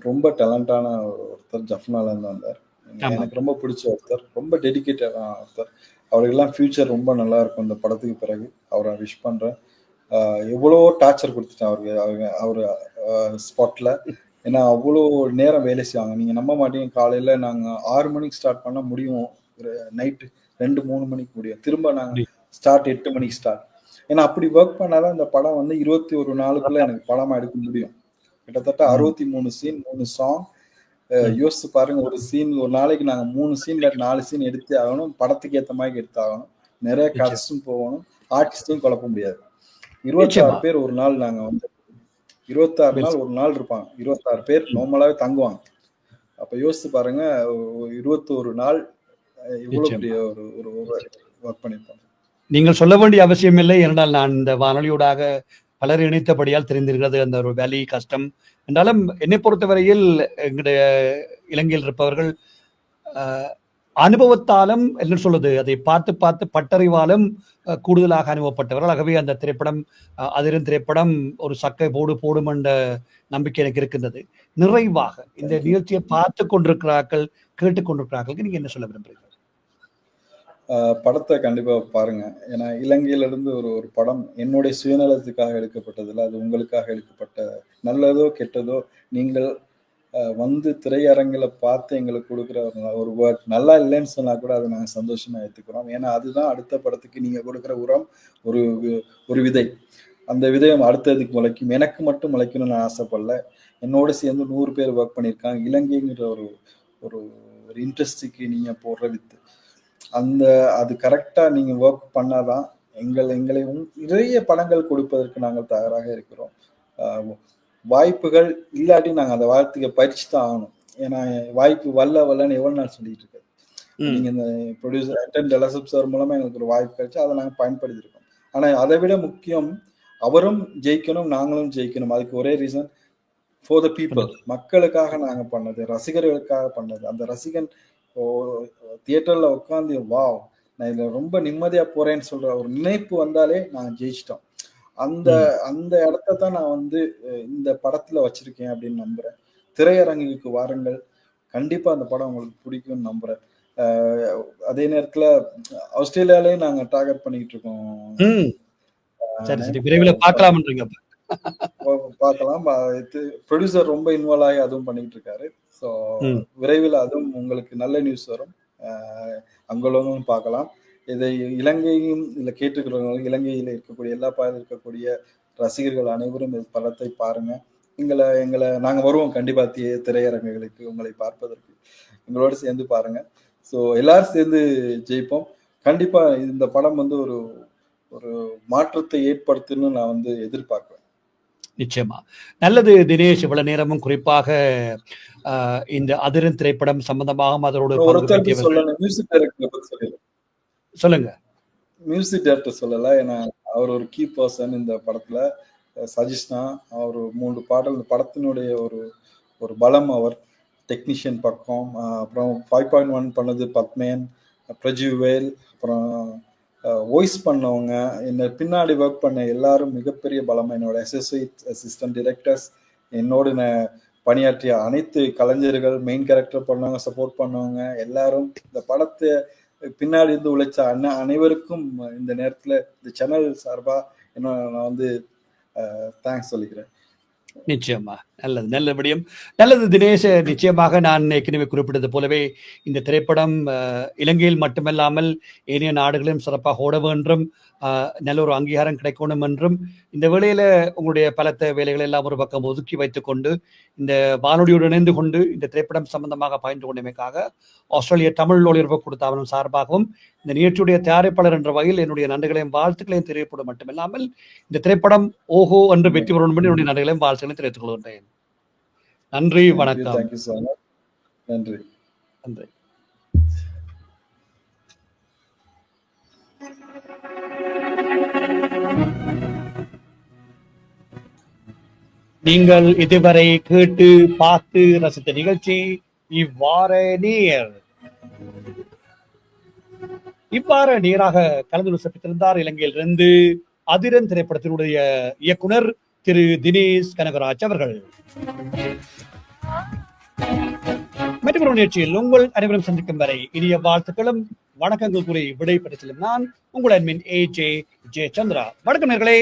[SPEAKER 2] ரொம்ப டேலண்டான ஒருத்தர். ஜஃப்னால இருந்து வந்தார்.
[SPEAKER 1] ஆமா.
[SPEAKER 2] எனக்கு ரொம்ப பிடிச்ச ஒருத்தர். ரொம்ப டெடிகேட்டடான ஒருத்தர். அவருக்கெல்லாம் ஃபியூச்சர் ரொம்ப நல்லா இருக்கும் இந்த படத்துக்கு பிறகு. அவர விஷ் பண்றேன். எவ்வளவோ டார்ச்சர் குடுத்துட்டேன் அவருக்கு. அவரு ஸ்பாட்ல. ஏன்னா அவ்வளோ நேரம் வேலை செய்வாங்க. நீங்க நம்ப மாட்டீங்க. காலையில நாங்க 6 மணிக்கு ஸ்டார்ட் பண்ணா முடியும். ஒரு நைட்டு 2, 3 மணிக்கு முடியும். திரும்ப நாங்க
[SPEAKER 1] புரியுது.
[SPEAKER 2] ஸ்டார்ட் 8 மணிக்கு ஸ்டார்ட். ஏன்னா அப்படி ஒர்க் பண்ணாதான் இந்த படம் வந்து 21 நாளுக்குள்ள
[SPEAKER 1] சிறப்பா.
[SPEAKER 2] எனக்கு படமா எடுக்க முடியும். கிட்டத்தட்ட
[SPEAKER 1] ம்.
[SPEAKER 2] 63 சீன், 3 சாங்.
[SPEAKER 1] ம்.
[SPEAKER 2] யோசிச்சு பாருங்க, ஒரு சீன் ஒரு நாளைக்கு நாங்க 3 சீன் இல்ல 4 சீன் எடுத்தே ஆகணும். படத்துக்கு ஏத்த மாதிரி எடுத்தாகணும். நிறைய
[SPEAKER 1] நிச்சயம்.
[SPEAKER 2] கட்ஸும் போகணும். ஆர்டிஸ்டையும் குழப்ப முடியாது. 26
[SPEAKER 1] நிச்சயமா.
[SPEAKER 2] பேர் ஒரு நாள் நாங்க வந்து 26
[SPEAKER 1] வெல்
[SPEAKER 2] நாள்
[SPEAKER 1] said.
[SPEAKER 2] ஒரு நாள் இருப்பாங்க. 26 பேர்
[SPEAKER 1] ம்.
[SPEAKER 2] நார்மலாவே தங்குவாங்க. அப்ப யோசிச்சு பாருங்க, 21 நாள் எவ்வளவு பெரிய
[SPEAKER 1] நிச்சயமா.
[SPEAKER 2] ஒரு ஒரு ஒர்க் பண்ணியிருப்பாங்க.
[SPEAKER 1] நீங்கள் சொல்ல வேண்டிய அவசியமில்லை. ஏனென்றால் நான் இந்த வானொலியூடாக பலர் இணைத்தபடியால் தெரிந்திருக்கிறது அந்த ஒரு வலி, கஷ்டம். என்றாலும் என்னை பொறுத்தவரையில் எங்களுடைய இலங்கையில் இருப்பவர்கள் அனுபவத்தாலும் என்ன சொல்வது, அதை பார்த்து பார்த்து பட்டறிவாலும் கூடுதலாக அனுபவப்பட்டவர்கள். ஆகவே அந்த திரைப்படம் அதிரும் திரைப்படம் ஒரு சக்கை போடும் என்ற நம்பிக்கை எனக்கு இருக்கின்றது. நிறைவாக இந்த
[SPEAKER 2] தேங்க்யூ.
[SPEAKER 1] நிகழ்ச்சியை பார்த்து கொண்டிருக்கிறார்கள், கேட்டுக்கொண்டிருக்கிறார்களுக்கு நீங்க என்ன சொல்ல விரும்புறீங்க?
[SPEAKER 2] படத்தை கண்டிப்பா பாருங்க. ஏன்னா இலங்கையில இருந்து ஒரு ஒரு படம் என்னுடைய சுயநலத்துக்காக எடுக்கப்பட்டதில்ல. அது உங்களுக்காக எடுக்கப்பட்ட நல்லதோ கெட்டதோ நீங்கள் வந்து திரையரங்குல பார்த்து எங்களுக்கு கொடுக்குற ஒரு வேர்ட் நல்லா இல்லைன்னு சொன்னா கூட அதை நாங்கள் சந்தோஷமா ஏற்றுக்கிறோம். ஏன்னா அதுதான் அடுத்த படத்துக்கு நீங்க கொடுக்குற உரம். ஒரு ஒரு விதை. அந்த விதயம் அடுத்ததுக்கு முளைக்கும். எனக்கு மட்டும் முளைக்கணும்னு நான் ஆசைப்படல. என்னோட சேர்ந்து 100 பேர் ஒர்க் பண்ணியிருக்காங்க. இலங்கைங்கிற ஒரு ஒரு ஒரு இண்டஸ்ட்ரிக்கு நீங்க போடுற வித்து. அந்த அது கரெக்டா நீங்க ஒர்க் பண்ணாதான் எங்களை நிறைய படங்கள் கொடுப்பதற்கு நாங்கள் தயாராக இருக்கிறோம். வாய்ப்புகள் இல்லாட்டி நாங்க அந்த வார்த்தையை பறிச்சு தான் ஆகணும். ஏன்னா வாய்ப்பு வல்லன்னு எவ்வளவு நாள் சொல்லிட்டு இருக்காரு. நீங்க இந்த ப்ரொடியூசர் அட்டன் டெலசப் சார் மூலமா எங்களுக்கு ஒரு வாய்ப்பு கிடைச்சு அதை நாங்க பயன்படுத்தியிருக்கோம். ஆனா அதை விட முக்கியம் அவரும் ஜெயிக்கணும், நாங்களும் ஜெயிக்கணும். அதுக்கு ஒரே ரீசன் ஃபார் த பீப்புள். மக்களுக்காக நாங்க பண்ணது, ரசிகர்களுக்காக பண்ணது. அந்த ரசிகன் தியேட்டர்ல உட்காந்து வாவ் நான் இதுல ரொம்ப நிம்மதியா போறேன்னு சொல்ற ஒரு நினைப்பு வந்தாலே நாங்க ஜெயிச்சிட்டோம். அந்த அந்த இடத்த தான் நான் வந்து இந்த படத்துல வச்சிருக்கேன் அப்படின்னு நம்புறேன். திரையரங்குக்கு வாருங்கள். கண்டிப்பா அந்த படம் உங்களுக்கு பிடிக்கும்னு நம்புறேன். அதே நேரத்துல ஆஸ்திரேலியாலயும் நாங்க டார்கெட் பண்ணிட்டு இருக்கோம்.
[SPEAKER 1] சரி சரி, விரைவில் பார்க்கலாம்ன்றீங்க.
[SPEAKER 2] பார்க்கலாம். ப்ரொடியூசர் ரொம்ப இன்வால்வ் ஆகி அதுவும் பண்ணிட்டு இருக்காரு. ஸோ விரைவில் அதுவும் உங்களுக்கு நல்ல நியூஸ் வரும். அங்குள்ளவங்களும் பார்க்கலாம். இதை இலங்கையும் இதில் கேட்டுக்கிறவங்க, இலங்கையில் இருக்கக்கூடிய எல்லா பாதையில் இருக்கக்கூடிய ரசிகர்கள் அனைவரும் இந்த படத்தை பாருங்க. எங்களை நாங்கள் வருவோம் கண்டிப்பா திரையரங்குகளுக்கு உங்களை பார்ப்பதற்கு. எங்களோட சேர்ந்து பாருங்க. ஸோ எல்லாரும் சேர்ந்து ஜெயிப்போம். கண்டிப்பா இந்த படம் வந்து ஒரு ஒரு மாற்றத்தை ஏற்படுத்துன்னு நான் வந்து எதிர்பார்க்கிறேன்.
[SPEAKER 1] நிச்சயமா. நல்லது தினேஷ், இவ்வளவு நேரமும் குறிப்பாக இந்த அதிரும் திரைப்படம் சம்பந்தமாகவும் அதோட
[SPEAKER 2] மியூசிக் டைரக்டர் பத்தி
[SPEAKER 1] சொல்லுங்க.
[SPEAKER 2] மியூசிக் டைரக்டர் சொல்லல. ஏன்னா அவர் ஒரு கீ பர்சன் இந்த படத்துல. சஜிஷ்னா அவர் 3 பாடல் இந்த படத்தினுடைய ஒரு ஒரு பலம். அவர் டெக்னீஷியன் பக்கம். அப்புறம் 5.1 பண்ணது பத்மேன், பிரஜுவேல், அப்புறம் வாய்ஸ் பண்ணவங்க, என்ன பின்னாடி ஒர்க் பண்ண எல்லாரும் மிகப்பெரிய பலம். என்னோட அசிஸ்டன்ட் டிரெக்டர்ஸ், என்னோட பணியாற்றிய அனைத்து கலைஞர்கள், மெயின் கேரக்டர் பண்ணவங்க, சப்போர்ட் பண்ணவங்க எல்லாரும், இந்த படத்தை பின்னாடி இருந்து உழைச்ச அனைவருக்கும் இந்த நேரத்துல இந்த சேனல் சார்பா என்ன நான் வந்து தேங்க்ஸ் சொல்லிக்கிறேன்.
[SPEAKER 1] நிச்சயமா. நல்லது, நல்லபடியும் நல்லது தினேஷ். நிச்சயமாக நான் ஏற்கனவே குறிப்பிட்டது போலவே இந்த திரைப்படம் இலங்கையில் மட்டுமல்லாமல் ஏனைய நாடுகளிலும் சிறப்பாக ஓட வேண்டும், நல்ல ஒரு அங்கீகாரம் கிடைக்கணும் என்றும், இந்த வேளையில உங்களுடைய பலத்த வேலைகளை எல்லாம் ஒரு பக்கம் ஒதுக்கி வைத்துக் கொண்டு இந்த வானொலியோடு இணைந்து கொண்டு இந்த திரைப்படம் சம்பந்தமாக பகிர்ந்து கொண்டமைக்காக ஆஸ்திரேலிய தமிழ் ஒளிபரப்பு கொடுத்தாவனும் சார்பாகவும் இந்த நிகழ்ச்சியுடைய தயாரிப்பாளர் என்ற வகையில் என்னுடைய நன்றிகளையும் வாழ்த்துக்களையும் தெரியப்படும் மட்டுமில்லாமல் இந்த திரைப்படம் ஓஹோ என்று வெற்றி பெறும் என்னுடைய நன்றிகளையும் வாழ்த்துக்களையும் தெரிவித்துக் கொள்கின்றேன். நன்றி, வணக்கம்.
[SPEAKER 2] நன்றி.
[SPEAKER 1] நன்றி. நீங்கள் இதுவரை கேட்டு பார்த்து ரசித்த நிகழ்ச்சி இவ்வாற நேராக கலந்து சிறப்பித்திருந்தார் இலங்கையிலிருந்து அதிரன் திரைப்படத்தினுடைய இயக்குனர் திரு தினேஷ் கனகராஜ் அவர்கள். மற்றொரு நிகழ்ச்சியில் உங்கள் அனைவரும் சந்திக்கும் வரை இனிய வாழ்த்துக்களும் வணக்கங்கள் கூறி விடை பெற்று செல்லும் நான் உங்கள் அன்பின் AJ சந்திரா. வணக்கம் நேயர்களே.